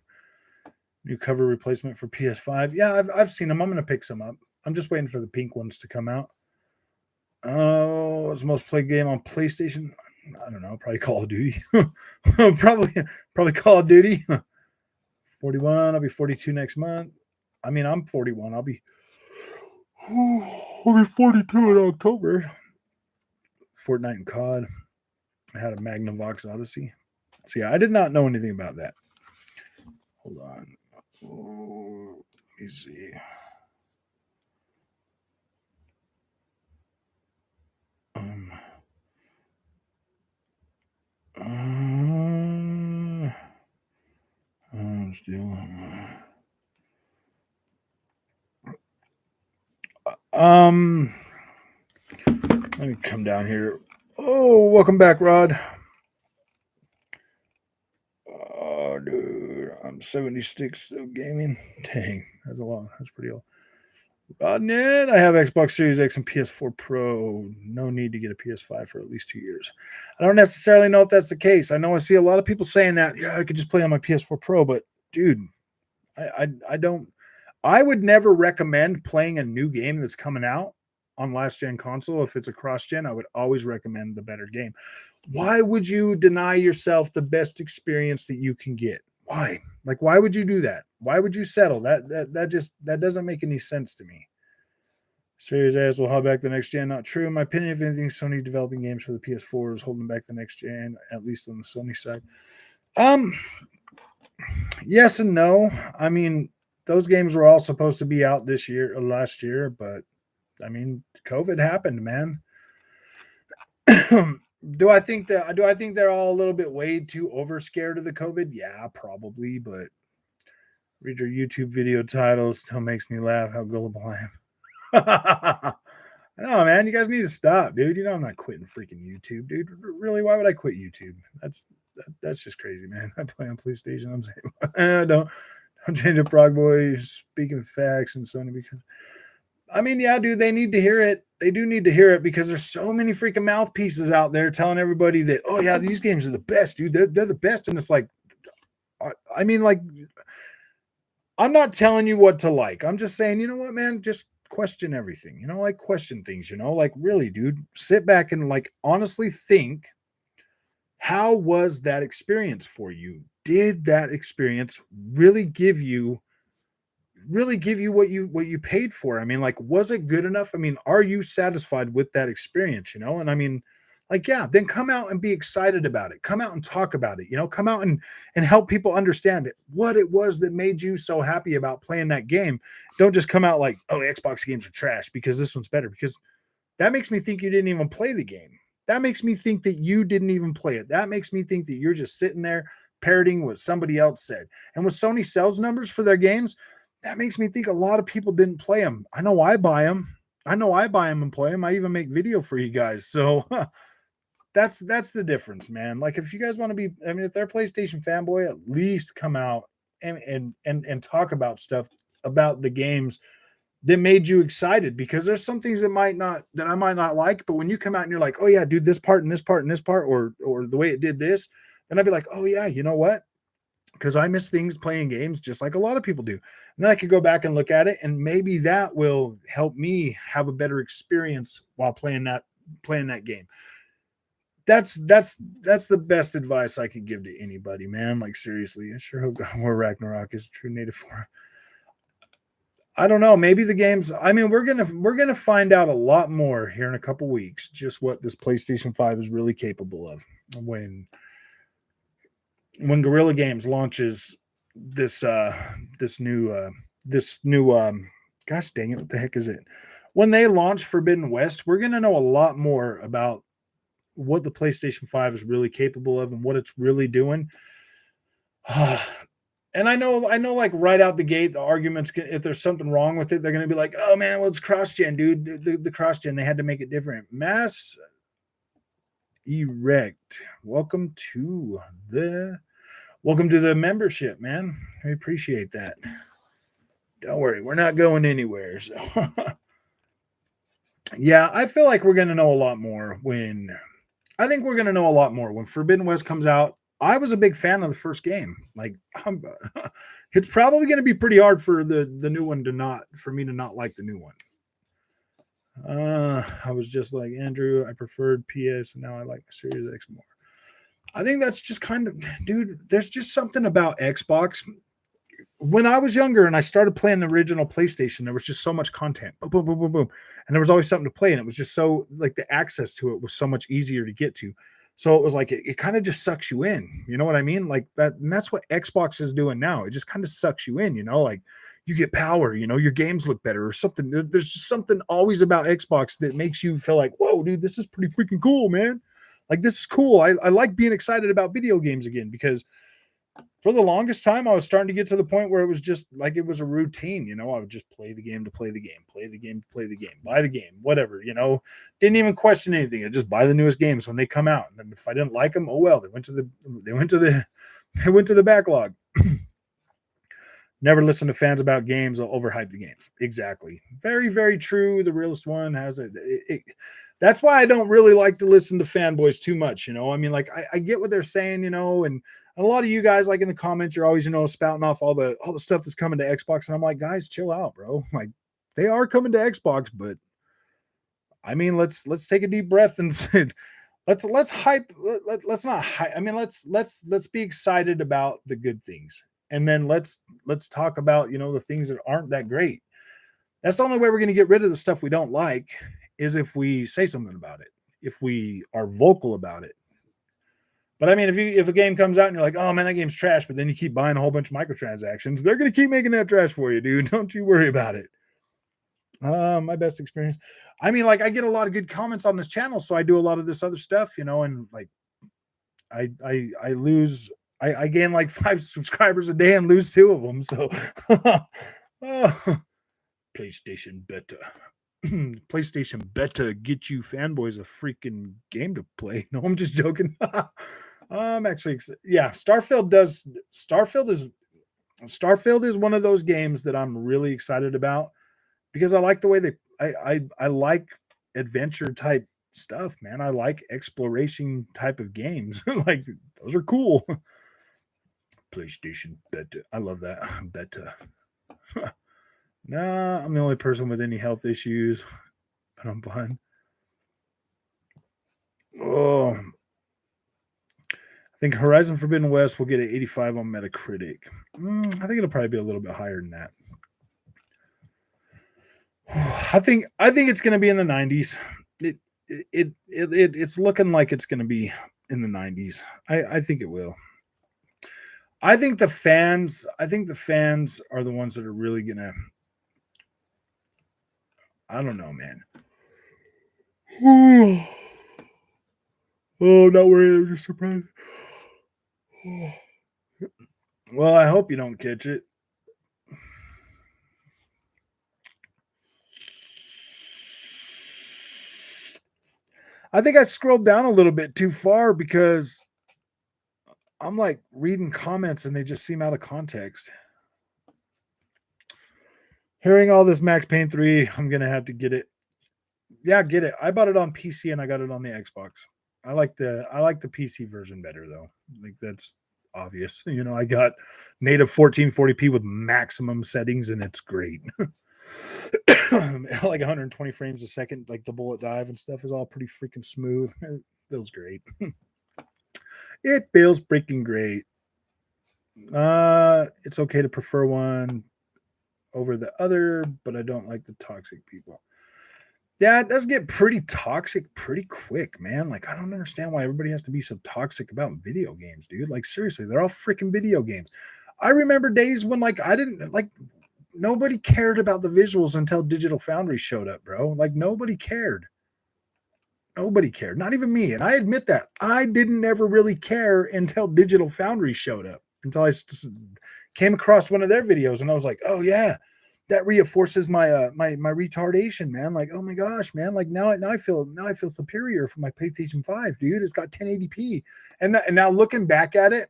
New cover replacement for PS5. Yeah, I've seen them. I'm gonna pick some up. I'm just waiting for the pink ones to come out. Oh, it's the most played game on PlayStation. I don't know. Probably Call of Duty. probably Call of Duty. 41. I'll be 42 next month. I mean, I'm 41. I'll be 42 in October. Fortnite and COD. I had a Magnavox Odyssey. So yeah, I did not know anything about that. Hold on. Let me see. Still. Let me come down here. Oh, welcome back, Rod. Oh, dude, I'm 76 still gaming. Dang, that's a lot. That's pretty old. Rodnet, I have Xbox Series X and PS4 Pro. No need to get a PS5 for at least 2 years. I don't necessarily know if that's the case. I know I see a lot of people saying that. Yeah, I could just play on my PS4 Pro, but dude, I don't. I would never recommend playing a new game that's coming out on last gen console. If it's a cross gen, I would always recommend the better game. Why would you deny yourself the best experience that you can get? Why? Like, why would you do that? Why would you settle? That doesn't make any sense to me. Series S will hold back the next gen. Not true. In my opinion, if anything, Sony developing games for the PS4 is holding back the next gen, at least on the Sony side. Yes and no. I mean, those games were all supposed to be out this year or last year, but I mean, COVID happened, man. Do I think they're all a little bit way too over scared of the COVID? Yeah, probably, but read your YouTube video titles still makes me laugh how gullible I am. I know, man. You guys need to stop, dude. I'm not quitting freaking YouTube, dude. Really, why would I quit YouTube? That's just crazy, man. I play on PlayStation. I'm saying don't change up, Frog Boy. Speaking of facts and Sony, because I mean, yeah, dude, they need to hear it. they do need to hear it because there's so many freaking mouthpieces out there telling everybody that, oh yeah, these games are the best, dude. They're the best. And it's like, I mean, like, I'm not telling you what to like. I'm just saying, you know what, man, just question everything, like question things, like really, dude, sit back and like honestly think, how was that experience for you? Did that experience really give you what you paid for? I mean, like, was it good enough? I mean, are you satisfied with that experience? And I mean, like, yeah, then come out and be excited about it. Come out and talk about it. Come out and help people understand it, what it was that made you so happy about playing that game. Don't just come out like, oh, Xbox games are trash because this one's better, because that makes me think you didn't even play the game. That makes me think that you didn't even play it. That makes me think that you're just sitting there parroting what somebody else said. And with Sony sales numbers for their games, that makes me think a lot of people didn't play them. I know I buy them. And play them. I even make video for you guys. So that's the difference, man. Like, if you guys want to be, I mean, if they're a PlayStation fanboy, at least come out and talk about stuff about the games that made you excited, because there's some things that I might not like, but when you come out and you're like, oh yeah, dude, this part and this part and this part, or the way it did this, then I'd be like, oh yeah, you know what? Because I miss things playing games just like a lot of people do. And then I could go back and look at it, and maybe that will help me have a better experience while playing that game. That's the best advice I could give to anybody, man. Like, seriously, I sure hope God War Ragnarok is a true native for. I don't know. Maybe the games. I mean, we're gonna find out a lot more here in a couple weeks, just what this PlayStation 5 is really capable of when Guerrilla Games launches this new gosh dang it, what the heck is it? When they launch Forbidden West, we're gonna know a lot more about what the PlayStation 5 is really capable of and what it's really doing. And I know, like right out the gate, the arguments, if there's something wrong with it, they're going to be like, oh man, well, it's cross-gen, dude. The cross-gen, they had to make it different. Mass Erect. Welcome to the membership, man. I appreciate that. Don't worry, we're not going anywhere. So yeah, I feel like we're going to know a lot more when Forbidden West comes out. I was a big fan of the first game. Like, it's probably going to be pretty hard for the new one for me to not like the new one. I was just like Andrew. I preferred PS, and now I like the Series X more. I think that's just kind of, dude. There's just something about Xbox. When I was younger and I started playing the original PlayStation, there was just so much content. Boom, boom, boom, boom, boom, and there was always something to play, and it was just so, like, the access to it was so much easier to get to. So it was like, it kind of just sucks you in. You know what I mean? Like that. And that's what Xbox is doing now. It just kind of sucks you in, like you get power, your games look better or something. There's just something always about Xbox that makes you feel like, whoa, dude, this is pretty freaking cool, man. Like, this is cool. I like being excited about video games again, because for the longest time, I was starting to get to the point where it was just like, it was a routine. I would just play the game to play the game, play the game to play the game, buy the game, whatever, didn't even question anything. I'd just buy the newest games when they come out. And then if I didn't like them, oh, well, they went to the backlog. Never listen to fans about games. They'll overhype the games. Exactly. Very, very true. The realest one has it. That's why I don't really like to listen to fanboys too much. I mean, like, I get what they're saying, and a lot of you guys, like in the comments, you're always, spouting off all the stuff that's coming to Xbox. And I'm like, guys, chill out, bro. Like, they are coming to Xbox, but I mean, let's take a deep breath and let's not hype. I mean, let's be excited about the good things. And then let's talk about, the things that aren't that great. That's the only way we're going to get rid of the stuff we don't like, is if we say something about it, if we are vocal about it. But I mean, if a game comes out and you're like, oh man, that game's trash, but then you keep buying a whole bunch of microtransactions, they're going to keep making that trash for you, dude. Don't you worry about it. My best experience. I mean, like, I get a lot of good comments on this channel, so I do a lot of this other stuff, and like, I gain like 5 subscribers a day and lose 2 of them. So, PlayStation beta. PlayStation beta get you fanboys a freaking game to play. No, I'm just joking. I'm actually, yeah. Starfield is one of those games that I'm really excited about, because I like the way I like adventure type stuff, man. I like exploration type of games. Like those are cool. PlayStation beta. I love that. Beta. Nah, I'm the only person with any health issues, but I'm fine. Oh, I think Horizon Forbidden West will get an 85 on Metacritic. I think it'll probably be a little bit higher than that. I think it's going to be in the 90s. It's looking like it's going to be in the 90s. I think it will. I think the fans are the ones that are really going to. I don't know, man. Oh, not worried. I'm just surprised. Well, I hope you don't catch it. I think I scrolled down a little bit too far because I'm like reading comments and they just seem out of context. Hearing all this Max Payne 3, I'm going to have to get it. Yeah, get it. I bought it on PC and I got it on the Xbox. I like the PC version better though. Like that's obvious. You know, I got native 1440p with maximum settings and it's great. Like 120 frames a second, like the bullet dive and stuff is all pretty freaking smooth. It feels great. It feels freaking great. It's okay to prefer one over the other, but I don't like the toxic people. Yeah, it does get pretty toxic pretty quick, man. Like, I don't understand why everybody has to be so toxic about video games, dude. Like, seriously, they're all freaking video games. I remember days when, like, I didn't, like, nobody cared about the visuals until Digital Foundry showed up, bro. Like, nobody cared. Nobody cared. Not even me. And I admit that. I didn't ever really care until Digital Foundry showed up, until I came across one of their videos and I was like, oh, yeah. That reinforces my my retardation, man. Like, oh my gosh, man. Like now I feel superior for my PlayStation 5, dude. It's got 1080p. And now looking back at it,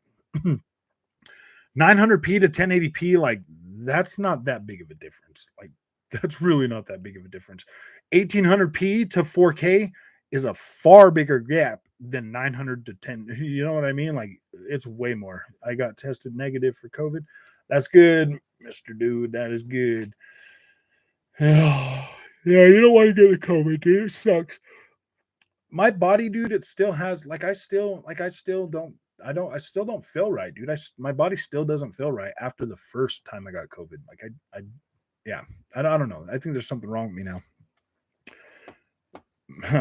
900p to 1080p, like that's not that big of a difference. Like that's really not that big of a difference. 1800p to 4K is a far bigger gap than 900 to 10. You know what I mean? Like it's way more. I got tested negative for COVID. That's good. Mr. Dude, that is good. Yeah, you don't want to get the COVID, dude. It sucks. My body, dude, it still has I still don't feel right, dude. My body still doesn't feel right after the first time I got COVID. Like I don't know. I think there's something wrong with me now.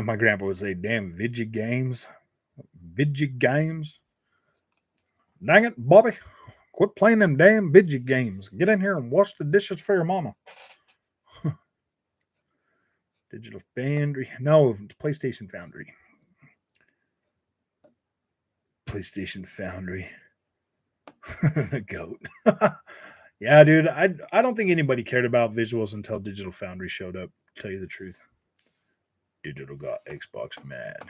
My grandpa would say, "Damn video games. Dang it, Bobby. Quit playing them damn video games. Get in here and wash the dishes for your mama." Digital Foundry. No, PlayStation Foundry. PlayStation Foundry. The GOAT. Yeah, dude. I don't think anybody cared about visuals until Digital Foundry showed up, to tell you the truth. Digital got Xbox mad.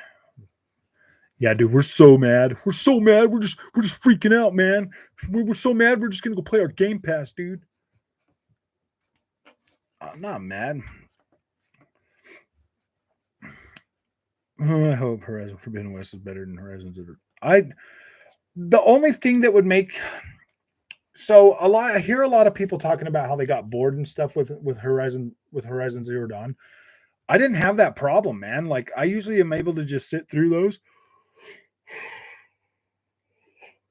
Yeah, dude, we're so mad. We're so mad. We're just freaking out, man. We're so mad. We're just gonna go play our Game Pass, dude. I'm not mad. I hope Horizon Forbidden West is better than Horizon Zero. The only thing that would make I hear a lot of people talking about how they got bored and stuff with Horizon Zero Dawn. I didn't have that problem, man. Like I usually am able to just sit through those.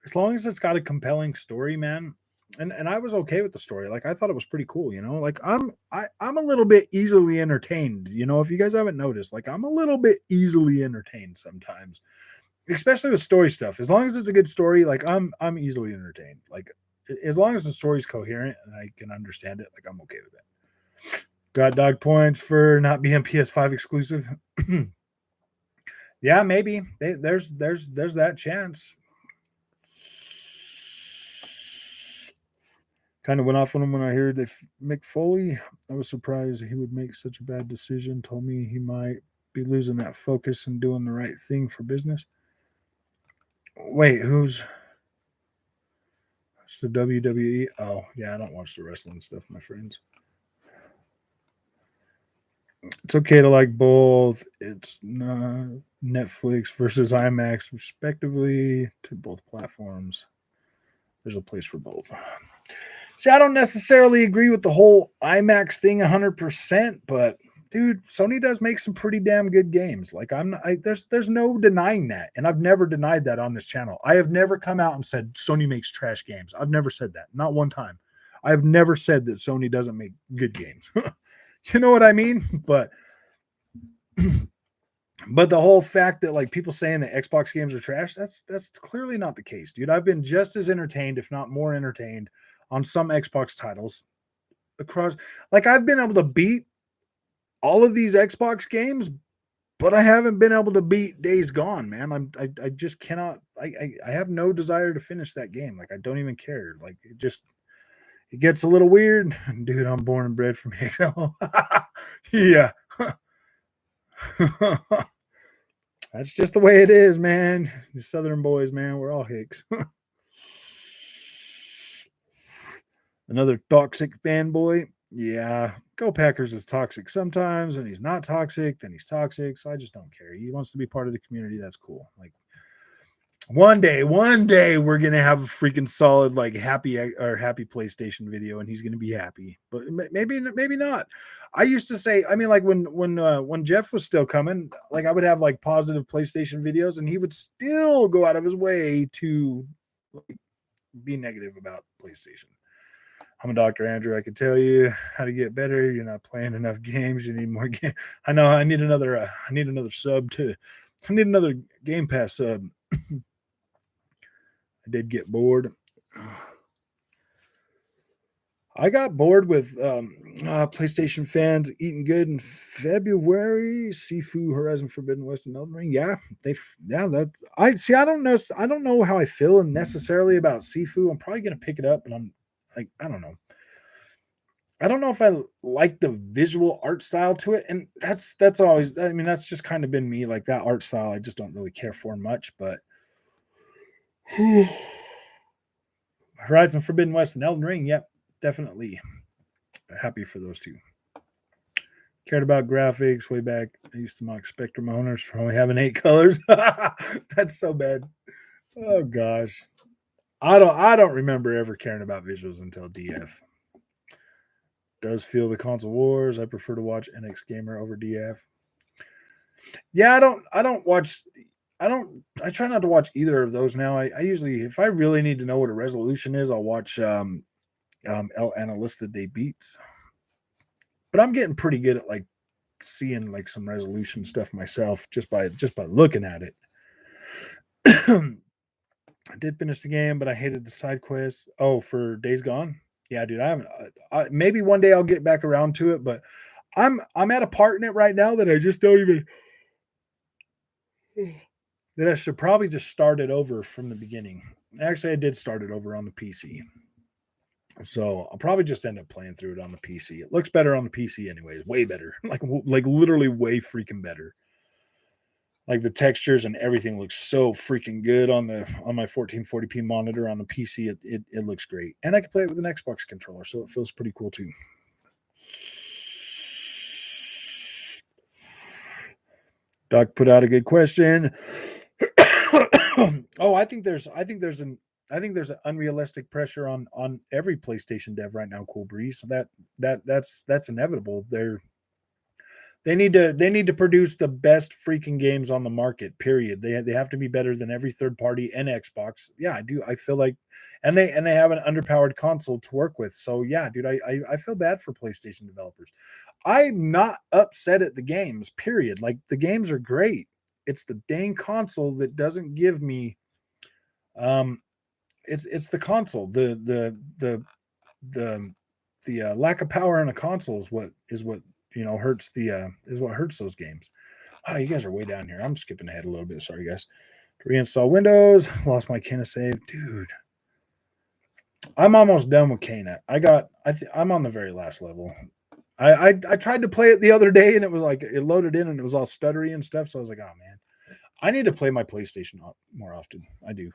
As long as it's got a compelling story, man. And I was okay with the story. Like I thought it was pretty cool, you know. Like I'm a little bit easily entertained, you know. If you guys haven't noticed, like I'm a little bit easily entertained sometimes, especially with story stuff. As long as it's a good story, like I'm easily entertained. Like as long as the story's coherent and I can understand it, like I'm okay with it. Got dog points for not being PS5 exclusive. Yeah, maybe there's that chance. Kind of went off on him when I heard that Mick Foley. I was surprised he would make such a bad decision. Told me he might be losing that focus and doing the right thing for business. Wait, who's the WWE? Oh, yeah, I don't watch the wrestling stuff, my friends. It's okay to like both. It's not Netflix versus IMAX, respectively, to both platforms. There's a place for both. See, I don't necessarily agree with the whole IMAX thing 100%, but dude, Sony does make some pretty damn good games. Like there's no denying that, and I've never denied that on this channel. I have never come out and said Sony makes trash games. I've never said that, not one time. I've never said that Sony doesn't make good games. You know what I mean? But the whole fact that like people saying that Xbox games are trash, that's clearly not the case, dude. I've been just as entertained, if not more entertained, on some Xbox titles across. Like I've been able to beat all of these Xbox games, but I haven't been able to beat Days Gone, man. I just cannot. I have no desire to finish that game. Like I don't even care. Like it gets a little weird, dude. I'm born and bred from XL. Yeah. That's just the way it is, man. The Southern boys, man, we're all Hicks. Another toxic fanboy. Yeah, Go Packers is toxic sometimes, and he's not toxic, then he's toxic. So I just don't care. He wants to be part of the community. That's cool. Like one day we're gonna have a freaking solid like happy PlayStation video, and he's gonna be happy. But maybe not. I used to say, I mean, like when Jeff was still coming, like I would have like positive PlayStation videos, and he would still go out of his way to like, be negative about PlayStation. I'm a Dr. Andrew. I can tell you how to get better. You're not playing enough games. You need more games. I know. I need another sub too. I need another Game Pass sub. I did get bored. I got bored with PlayStation fans eating good in February. Sifu, Horizon Forbidden West, and Elden Ring. Yeah, I see. I don't know how I feel necessarily about Sifu. I'm probably gonna pick it up, but I'm like, I don't know. I don't know if I like the visual art style to it, and that's always. I mean, that's just kind of been me. Like that art style, I just don't really care for much. But Horizon Forbidden West and Elden Ring, yep, definitely happy for those two. Cared about graphics way back. I used to mock Spectrum owners for only having 8 colors. That's so bad. Oh gosh. I don't remember ever caring about visuals until DF. Does feel the console wars. I prefer to watch NX Gamer over DF. Yeah, I try not to watch either of those now. I usually, if I really need to know what a resolution is, I'll watch El Analista de Beats. But I'm getting pretty good at like seeing like some resolution stuff myself just by looking at it. I did finish the game, but I hated the side quests. Oh, for Days Gone? Yeah, dude, I haven't. Maybe one day I'll get back around to it, but I'm at a part in it right now that I just don't even. That I should probably just start it over from the beginning. Actually, I did start it over on the PC, so I'll probably just end up playing through it on the PC. It looks better on the PC, anyways. Way better, like literally way freaking better. Like the textures and everything looks so freaking good on my 1440p monitor on the PC. It looks great, and I can play it with an Xbox controller, so it feels pretty cool too. Doc put out a good question. Oh, I think there's an unrealistic pressure on every PlayStation dev right now. Cool Breeze. That's inevitable. They need to produce the best freaking games on the market. Period. They have to be better than every third party and Xbox. Yeah, I do. I feel like, and they have an underpowered console to work with. So yeah, dude, I feel bad for PlayStation developers. I'm not upset at the games. Period. Like the games are great. It's the dang console that doesn't give me. It's the console. The lack of power in a console is what hurts is what hurts those games. Oh, you guys are way down here. I'm skipping ahead a little bit. Sorry, guys. To reinstall Windows, lost my Kena save, dude. I'm almost done with Kena. I'm on the very last level. I tried to play it the other day and it was like it loaded in and it was all stuttery and stuff. So I was like, oh man, I need to play my PlayStation more often. I do.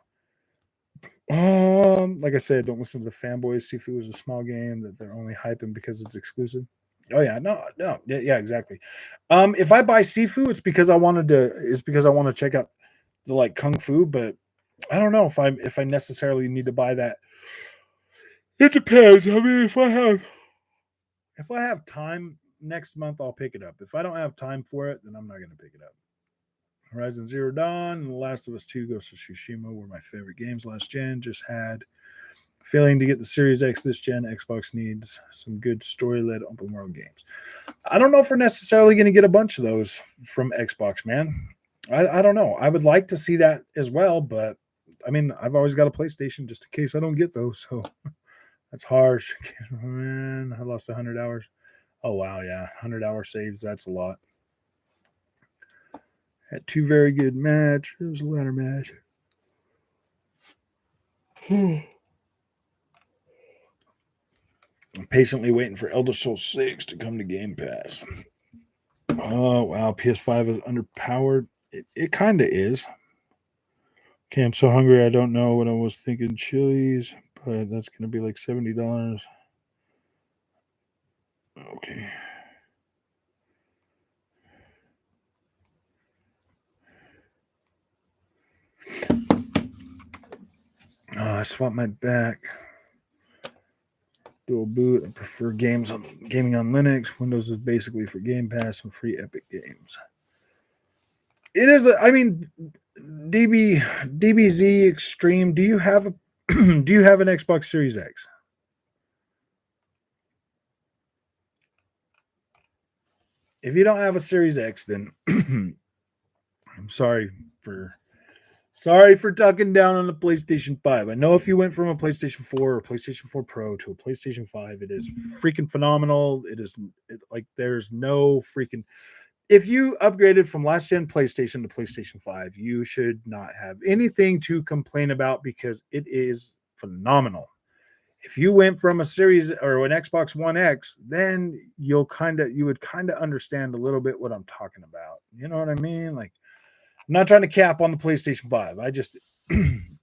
Like I said, don't listen to the fanboys. Sifu is a small game that they're only hyping because it's exclusive. Oh yeah, no, yeah, exactly. If I buy Sifu, it's because I wanted to. It's because I want to check out the like kung fu, but I don't know if I necessarily need to buy that. It depends. I mean, if I have time next month, I'll pick it up. If I don't have time for it, then I'm not going to pick it up. Horizon Zero Dawn and The Last of Us 2 Ghost of Tsushima were my favorite games last gen. Just had failing to get the Series X this gen. Xbox needs some good story-led open world games. I don't know if we're necessarily going to get a bunch of those from Xbox, man. I don't know. I would like to see that as well, but I mean, I've always got a PlayStation just in case I don't get those. So that's harsh. Man, I lost 100 hours. Oh, wow. Yeah. 100-hour saves. That's a lot. Had two very good matches. It was a ladder match. I'm patiently waiting for Elder Scrolls 6 to come to Game Pass. Oh, wow. PS5 is underpowered. It kind of is. Okay, I'm so hungry. I don't know what I was thinking. Chili's, but that's going to be like $70. Okay. I swapped my back. Dual boot. I prefer gaming on Linux. Windows is basically for Game Pass and free Epic games. It is. I mean, DBZ Extreme. Do you have a do you have an Xbox Series X? If you don't have a Series X, then I'm sorry for ducking down on the PlayStation 5. I know if you went from a PlayStation 4 or PlayStation 4 Pro to a PlayStation 5, it is freaking phenomenal. Like there's no freaking. If you upgraded from last gen PlayStation to PlayStation 5, you should not have anything to complain about because it is phenomenal. If you went from a series or an Xbox One X, then you would kind of understand a little bit what I'm talking about. You know what I mean? Like, I'm not trying to cap on the PlayStation 5. I just it's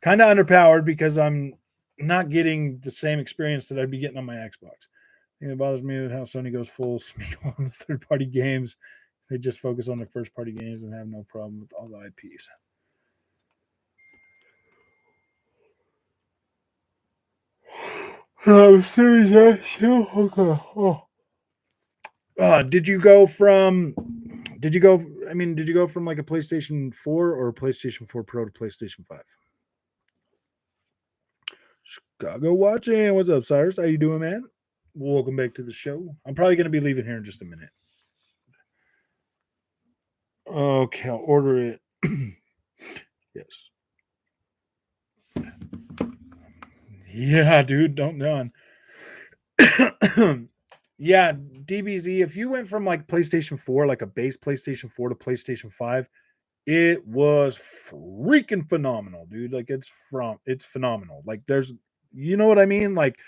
kind of underpowered because I'm not getting the same experience that I'd be getting on my Xbox. The thing that bothers me is how Sony goes full speed on the third-party games. They just focus on the first-party games and have no problem with all the IPs. Series X. Okay. Oh. Did you go from? Did you go? I mean, did you go from like a PlayStation 4 or a PlayStation 4 Pro to PlayStation 5? Chicago watching. What's up, Cyrus? How you doing, man? Welcome back to the show. I'm probably going to be leaving here in just a minute. Okay, I'll order it. Yes. Yeah, dude, don't yawn. Yeah, DBZ. If you went from like PlayStation 4, like a base PlayStation 4 to PlayStation 5, it was freaking phenomenal, dude. Like it's phenomenal. Like you know what I mean? Like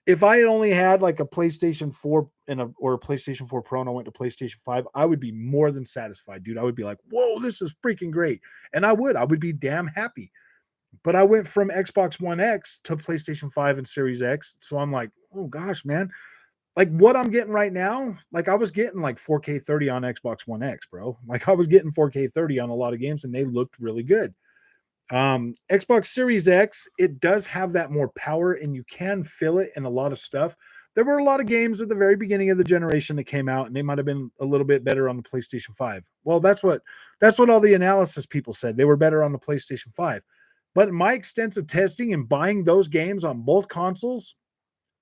if I had only had like a PlayStation 4 or a PlayStation 4 Pro and I went to PlayStation 5, I would be more than satisfied, dude. I would be like, whoa, this is freaking great. And I would be damn happy. But I went from Xbox One X to PlayStation 5 and Series X. So I'm like, oh gosh, man. Like what I'm getting right now, like I was getting like 4K 30 on Xbox One X, bro. Like I was getting 4K 30 on a lot of games and they looked really good. Xbox Series X, it does have that more power and you can feel it in a lot of stuff. There were a lot of games at the very beginning of the generation that came out and they might have been a little bit better on the PlayStation 5. Well, that's what all the analysis people said. They were better on the PlayStation 5. But in my extensive testing and buying those games on both consoles,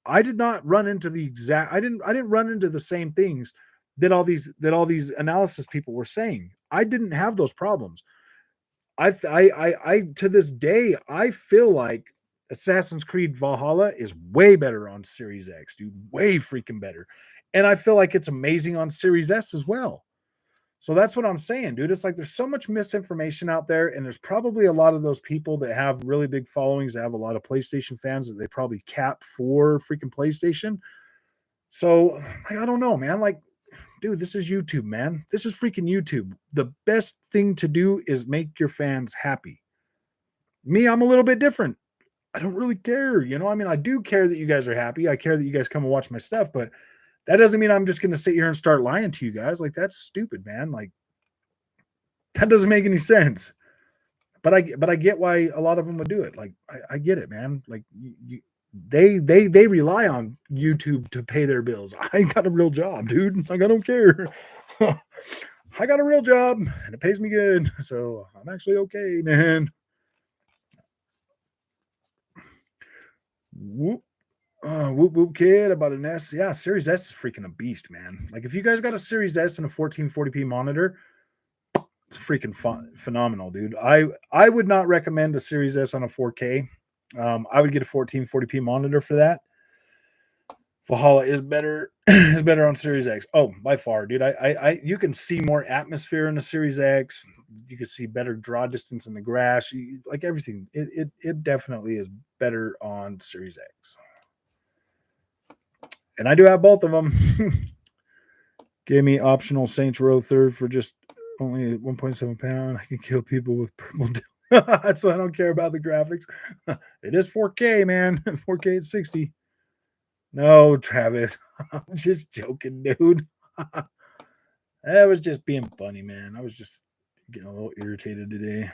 I did not run into I didn't run into the same things that all these analysis people were saying. I didn't have those problems. I to this day I feel like Assassin's Creed Valhalla is way better on Series X, dude, way freaking better. And I feel like it's amazing on Series S as well. So that's what I'm saying, dude. It's like there's so much misinformation out there, and there's probably a lot of those people that have really big followings that have a lot of PlayStation fans that they probably cap for freaking PlayStation. So like, I don't know, man. Like, dude, this is YouTube, man. This is freaking YouTube. The best thing to do is make your fans happy. Me, I'm a little bit different. I don't really care. You know, I mean, I do care that you guys are happy. I care that you guys come and watch my stuff, but that doesn't mean I'm just going to sit here and start lying to you guys. Like, that's stupid, man. Like, that doesn't make any sense. But I get why a lot of them would do it. Like, I get it, man. Like, they rely on YouTube to pay their bills. I got a real job, dude. Like, I don't care. I got a real job and it pays me good, so I'm actually okay, man. Whoop. Whoop whoop kid about an S. Yeah, Series S is freaking a beast, man. Like, if you guys got a Series S and a 1440p monitor, it's freaking phenomenal, dude. I would not recommend a Series S on a 4K. I would get a 1440p monitor for that. Valhalla is better is better on Series X. Oh, by far, dude. I you can see more atmosphere in the Series X. You can see better draw distance in the grass. Like everything, it definitely is better on Series X. And I do have both of them. Gave me optional Saints Row third for just only 1.7 pound. I can kill people with purple. So I don't care about the graphics. It is 4K, man. 4K at 60. No, Travis. I'm just joking, dude. I was just being funny, man. I was just getting a little irritated today.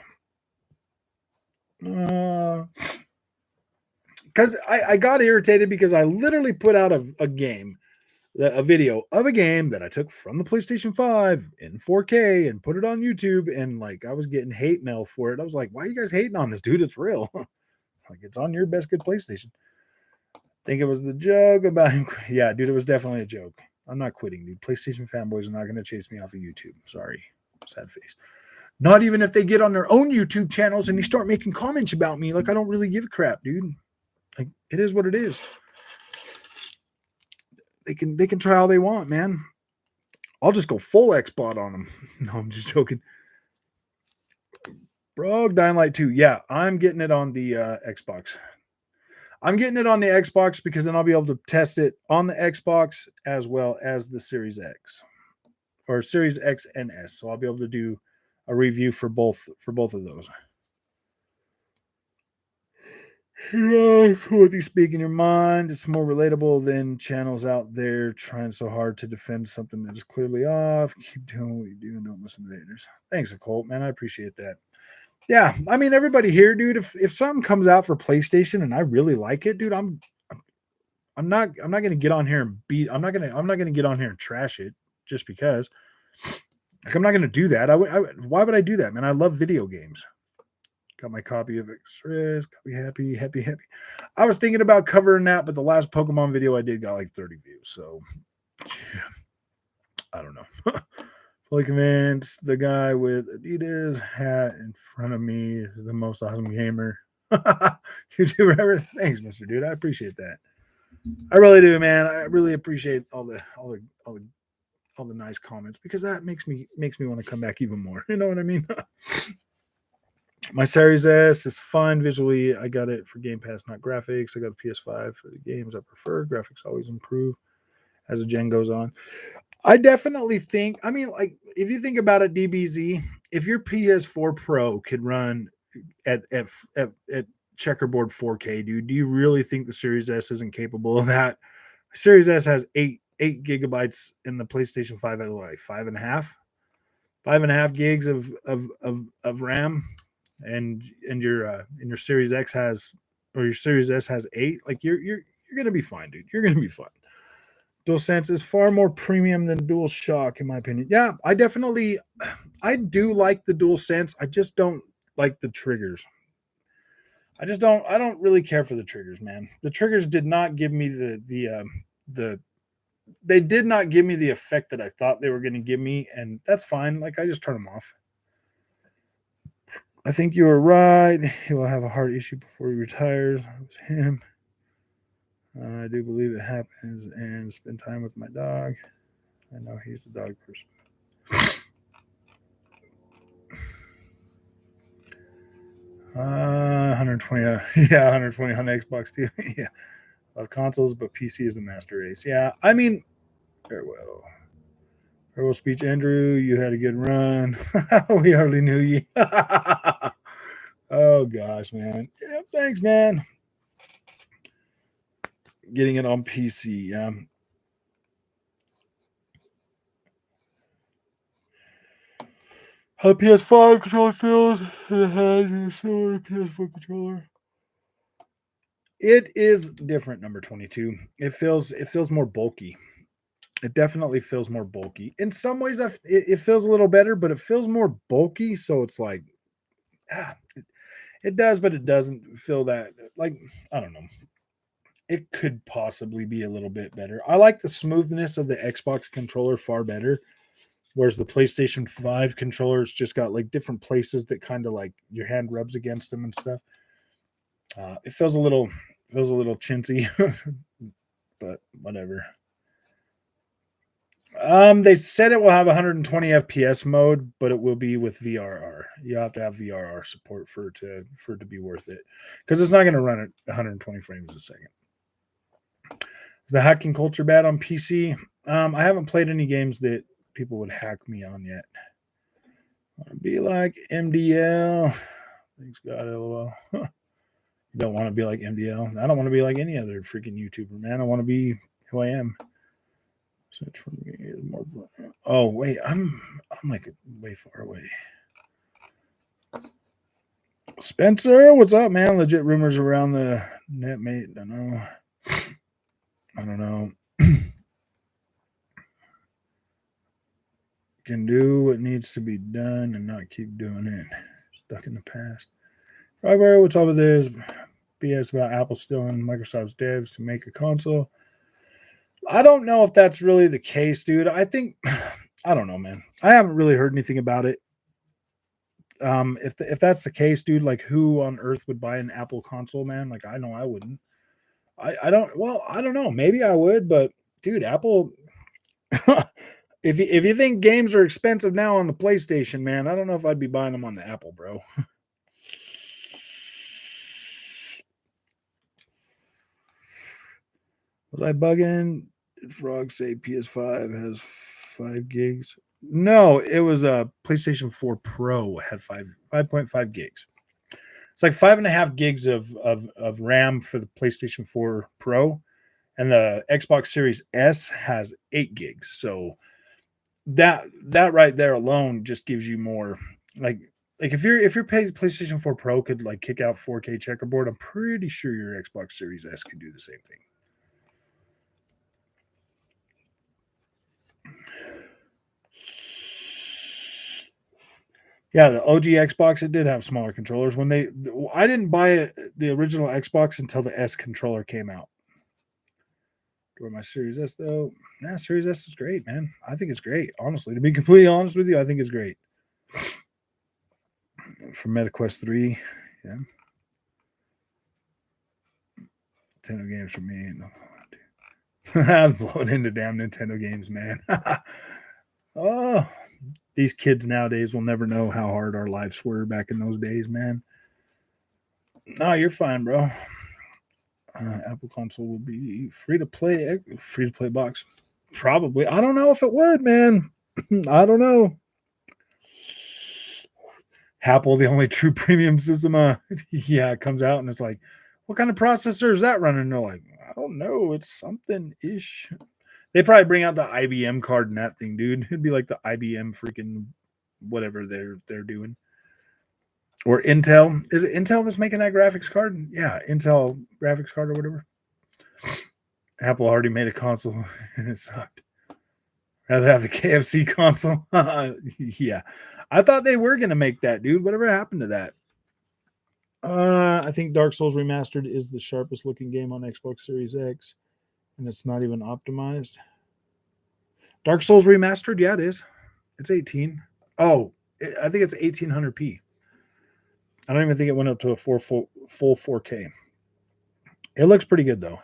Because I got irritated because I literally put out a game, a video of a game that I took from the PlayStation 5 in 4K and put it on YouTube. And like, I was getting hate mail for it. I was like, why are you guys hating on this, dude? It's real. Like, it's on your best good PlayStation. Think it was the joke about him. Yeah, dude, it was definitely a joke. I'm not quitting, dude. PlayStation fanboys are not going to chase me off of YouTube. Sorry. Sad face. Not even if they get on their own YouTube channels and they start making comments about me. Like, I don't really give a crap, dude. Like, it is what it is. They can try all they want, man. I'll just go full Xbot on them. No, I'm just joking. Bro, Dying Light 2. Yeah, I'm getting it on the Xbox. I'm getting it on the Xbox because then I'll be able to test it on the Xbox as well as the Series X or Series X and S. So I'll be able to do a review for both of those. What you speak in your mind, it's more relatable than channels out there trying so hard to defend something that is clearly off. Keep doing what you do and don't listen to the haters. Thanks, Colt, man. I appreciate that. Yeah, I mean, everybody here, dude. If something comes out for PlayStation and I really like it, dude, I'm not gonna get on here and I'm not gonna get on here and trash it just because. Like, I'm not gonna do that. Why would I do that, man? I love video games. Got my copy of Express. Happy. I was thinking about covering that, but the last Pokemon video I did got like 30 views. So yeah, I don't know. Fully convinced the guy with Adidas hat in front of me is the most awesome gamer. YouTuber ever. Thanks, Mr. Dude. I appreciate that. I really do, man. I really appreciate all the nice comments because that makes me want to come back even more. You know what I mean? My Series S is fine visually. I got it for Game Pass, not graphics. I got the PS5 for the games I prefer. Graphics always improve as the gen goes on. I definitely think, I mean, like, if you think about it, DBZ, if your PS4 Pro could run at checkerboard 4K, dude, do you really think the Series S isn't capable of that? Series S has 8 gigabytes in the PlayStation 5 at like 5.5 gigs of RAM, and your Series X has, or your Series S has 8. Like, you're gonna be fine, dude. You're gonna be fine. DualSense is far more premium than DualShock, in my opinion. Yeah, I do like the DualSense. I just don't like the triggers. I don't really care for the triggers, man. The triggers did not give me they did not give me the effect that I thought they were going to give me, and that's fine. Like, I just turn them off. I think you were right. He will have a heart issue before he retires. It was him. I do believe it happens, and spend time with my dog. I know he's a dog person. 120, yeah, 120 on Xbox too. Yeah, love consoles, but PC is a master race. Yeah, I mean, farewell. Farewell speech, Andrew. You had a good run. We hardly knew you. Oh gosh, man. Yeah, thanks, man. Getting it on PC, yeah. How the PS5 controller feels in the hand is similar to PS4 controller. It is different, number 22. It feels more bulky. It definitely feels more bulky. In some ways, it feels a little better, but it feels more bulky. So it's like, it does, but it doesn't feel that. Like, I don't know. It could possibly be a little bit better. I like the smoothness of the Xbox controller far better. Whereas the PlayStation 5 controllers just got like different places that kind of like your hand rubs against them and stuff. It feels a little chintzy, but whatever. They said it will have 120 FPS mode, but it will be with VRR. You have to have VRR support for it to be worth it, because it's not going to run at 120 frames a second. Is the hacking culture bad on PC? I haven't played any games that people would hack me on yet. I want to be like MDL. Thanks God, LOL. You don't want to be like MDL. I don't want to be like any other freaking YouTuber, man. I want to be who I am. Search for me is more. Oh wait, I'm like way far away. Spencer, what's up, man? Legit rumors around the net, mate. I don't know. Can do what needs to be done and not keep doing it. Stuck in the past. Robert, what's up with this BS about Apple stealing Microsoft's devs to make a console? I don't know if that's really the case, dude. I think I don't know, man. I haven't really heard anything about it. If that's the case, dude, like who on earth would buy an Apple console, man? Like I know I wouldn't. I don't. Well, I don't know. Maybe I would, but dude, Apple. If you think games are expensive now on the PlayStation, man, I don't know if I'd be buying them on the Apple, bro. Was I bugging? Did Frog say PS5 has 5 gigs? No, it was a PlayStation 4 Pro had 5.5 gigs. It's like 5.5 gigs of RAM for the PlayStation 4 Pro, and the Xbox Series S has 8 gigs. So that right there alone just gives you more. Like if your PlayStation 4 Pro could like kick out 4K checkerboard, I'm pretty sure your Xbox Series S could do the same thing. Yeah, the OG Xbox, it did have smaller controllers. I didn't buy the original Xbox until the S controller came out. For my Series S, though, yeah, Series S is great, man. I think it's great. Honestly, to be completely honest with you, I think it's great. For MetaQuest 3, yeah. Nintendo games for me. No, I'm blowing into damn Nintendo games, man. Oh, these kids nowadays will never know how hard our lives were back in those days, man. No, you're fine, bro. Apple console will be free to play box. Probably. I don't know if it would, man. I don't know. Apple, the only true premium system. Yeah, it comes out and it's like, what kind of processor is that running? And they're like, I don't know. It's something ish. They probably bring out the IBM card and that thing, dude. It'd be like the IBM freaking whatever they're doing. Or Intel. Is it Intel that's making that graphics card? Yeah, Intel graphics card or whatever. Apple already made a console and it sucked. Rather have the KFC console. Yeah. I thought they were going to make that, dude. Whatever happened to that? I think Dark Souls Remastered is the sharpest looking game on Xbox Series X, and it's not even optimized. Dark Souls Remastered? Yeah, it is. It's 18. Oh, I think it's 1800p. I don't even think it went up to a full 4K. It looks pretty good, though.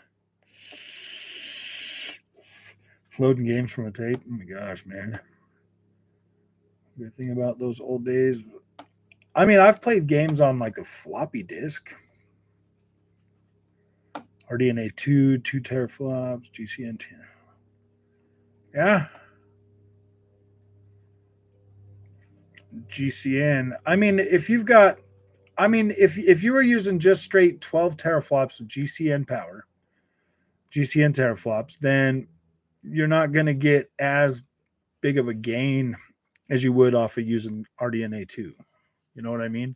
Loading games from a tape. Oh my gosh, man. Good thing about those old days. I mean, I've played games on like a floppy disk. RDNA 2 teraflops, GCN 10. Yeah. GCN. I mean, if you were using just straight 12 teraflops of GCN power, GCN teraflops, then you're not going to get as big of a gain as you would off of using RDNA2. You know what I mean?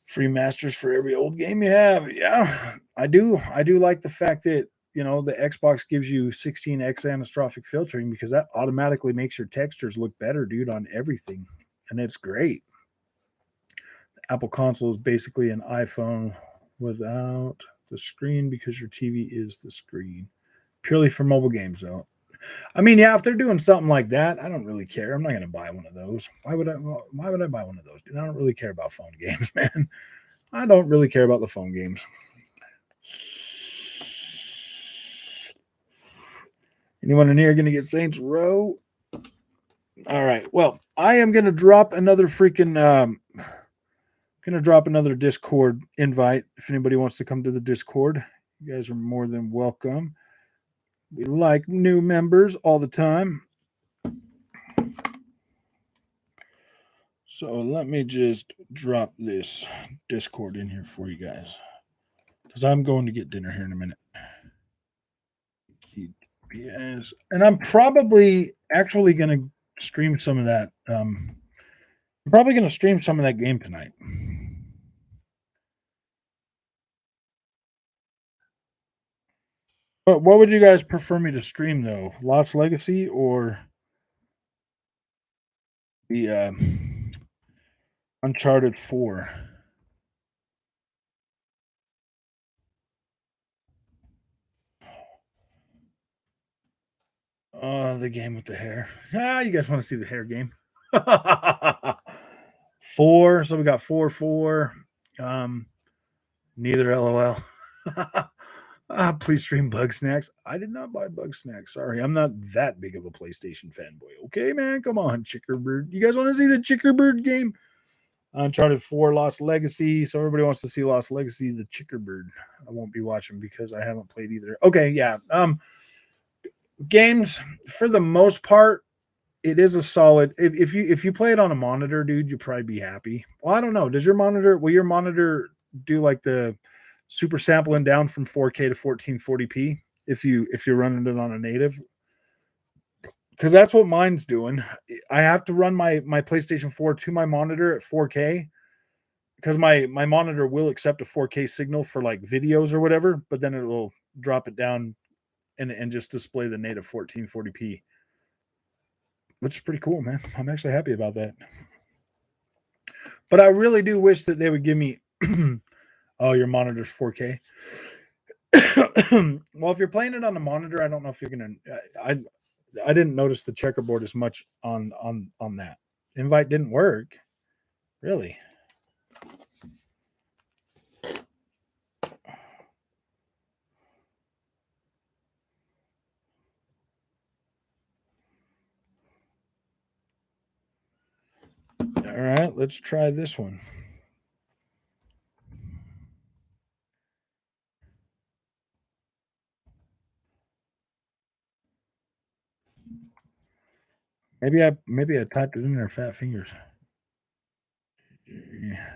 Free masters for every old game you have. Yeah, I do. I do like the fact that, you know, the Xbox gives you 16x anastrophic filtering, because that automatically makes your textures look better, dude, on everything. And it's great. The Apple console is basically an iPhone without the screen, because your TV is the screen. Purely for mobile games, though. I mean, yeah, if they're doing something like that, I don't really care. I'm not going to buy one of those. Why would I buy one of those, dude? I don't really care about phone games, man. I don't really care about the phone games. Anyone in here going to get Saints Row? All right. Well, I am going to drop another Discord invite. If anybody wants to come to the Discord, you guys are more than welcome. We like new members all the time. So let me just drop this Discord in here for you guys, because I'm going to get dinner here in a minute. Yes, and I'm probably actually going to stream some of that. I'm probably going to stream some of that game tonight. But what would you guys prefer me to stream, though? Lost Legacy or the Uncharted 4? The game with the hair. You guys want to see the hair game? 4. So we got 4. Neither LOL. Please stream Bug Snacks. I did not buy Bug Snacks. Sorry, I'm not that big of a PlayStation fanboy. Okay, man, come on, Chickerbird. You guys want to see the Chickerbird game? Uncharted 4, Lost Legacy. So everybody wants to see Lost Legacy, the Chickerbird. I won't be watching because I haven't played either. Okay, yeah. Games, for the most part, it is a solid. If you play it on a monitor, dude, you'll probably be happy. Well, I don't know. Will your monitor do like the super sampling down from 4K to 1440p if you're running it on a native? Because that's what mine's doing. I have to run my PlayStation 4 to my monitor at 4K, because my monitor will accept a 4K signal for like videos or whatever, but then it will drop it down and just display the native 1440p, which is pretty cool, man. I'm actually happy about that. But I really do wish that they would give me oh, your monitor's 4K. Well, if you're playing it on a monitor, I don't know if you're gonna. I didn't notice the checkerboard as much on that. Invite didn't work. Really? All right, let's try this one. Maybe I typed it in there, fat fingers. Yeah.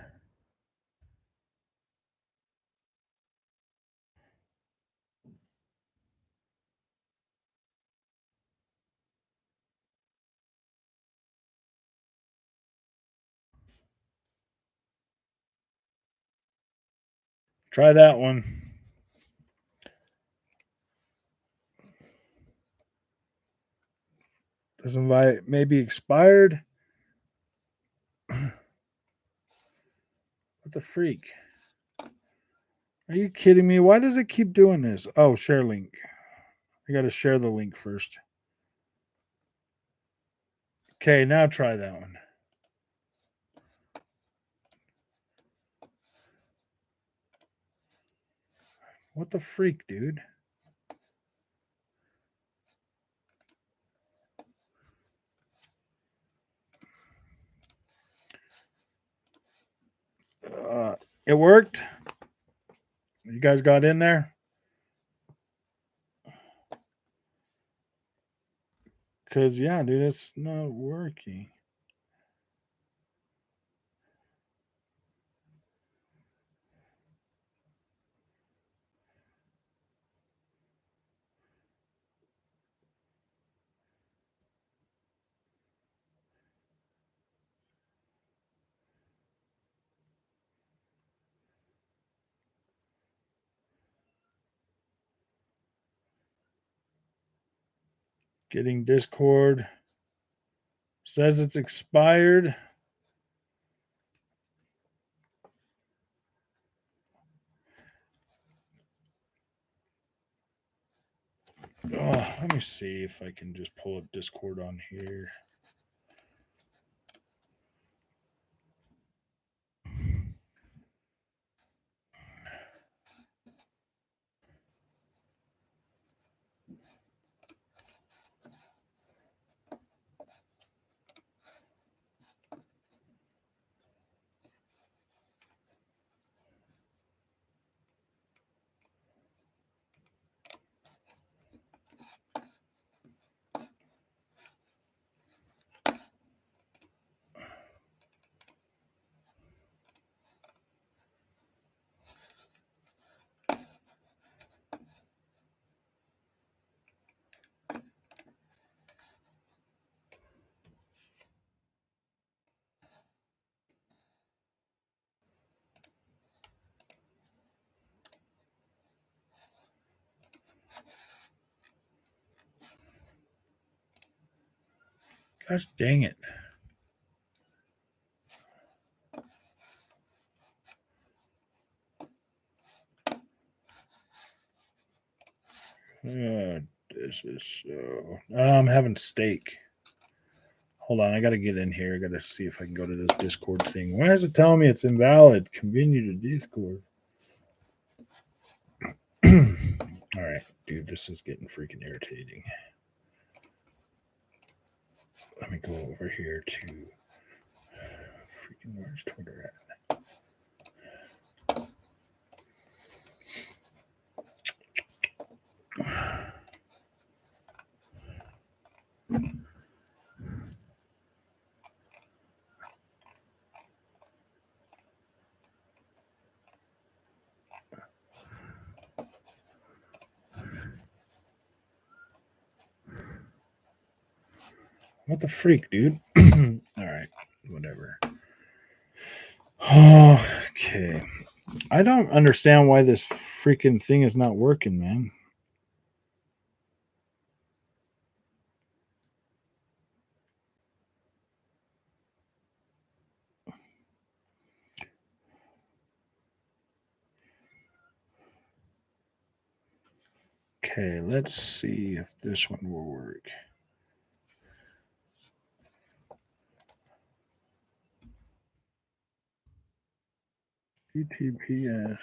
Try that one. This invite may be expired. What the freak? Are you kidding me? Why does it keep doing this? Oh, share link. I got to share the link first. Okay, now try that one. What the freak, dude? It worked. You guys got in there? Because, yeah, dude, it's not working. Getting Discord. Says it's expired. Oh, let me see if I can just pull up Discord on here. Gosh dang it. This is so. I'm having steak. Hold on, I got to get in here. I got to see if I can go to this Discord thing. Why is it telling me it's invalid? Continue to Discord. All right, dude, this is getting freaking irritating. Let me go over here to freaking where's Twitter at? What the freak, dude? All right, whatever. Okay. I don't understand why this freaking thing is not working, man. Okay, let's see if this one will work. HTTPS.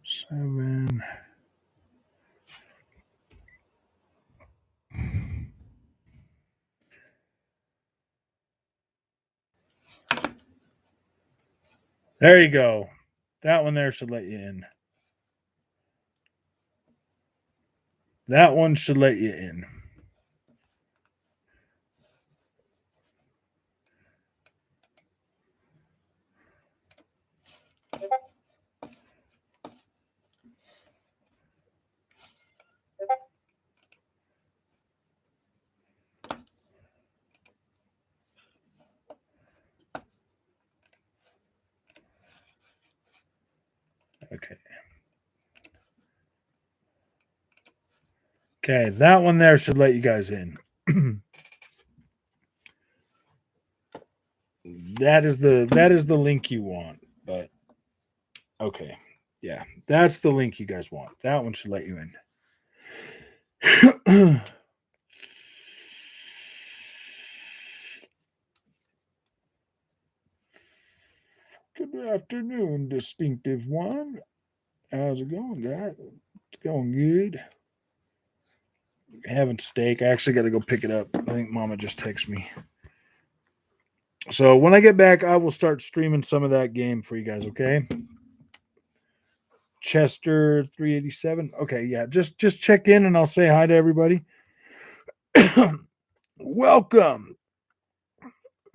Seven. There you go. That one there should let you in. That one should let you in. Okay. Okay, that one there should let you guys in. that is the link you want, but okay. Yeah, that's the link you guys want. That one should let you in. Good afternoon, distinctive one. How's it going, guys? It's going good. Having steak. I actually got to go pick it up. I think Mama just texted me. So when I get back, I will start streaming some of that game for you guys, okay? Chester 387. Okay, yeah, just check in and I'll say hi to everybody. Welcome.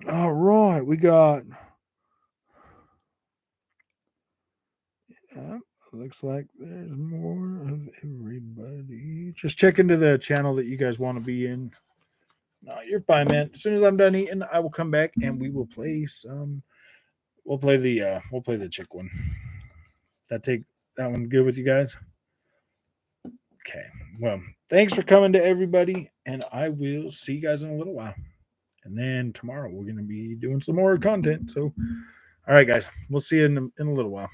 All right, we got looks like there's more of everybody. Just check into the channel that you guys want to be in. No, you're fine, man. As soon as I'm done eating, I will come back and we will play some. We'll play the chick one. That one good with you guys? Okay. Well, thanks for coming to everybody, and I will see you guys in a little while. And then tomorrow we're gonna be doing some more content. So, all right, guys, we'll see you in a little while.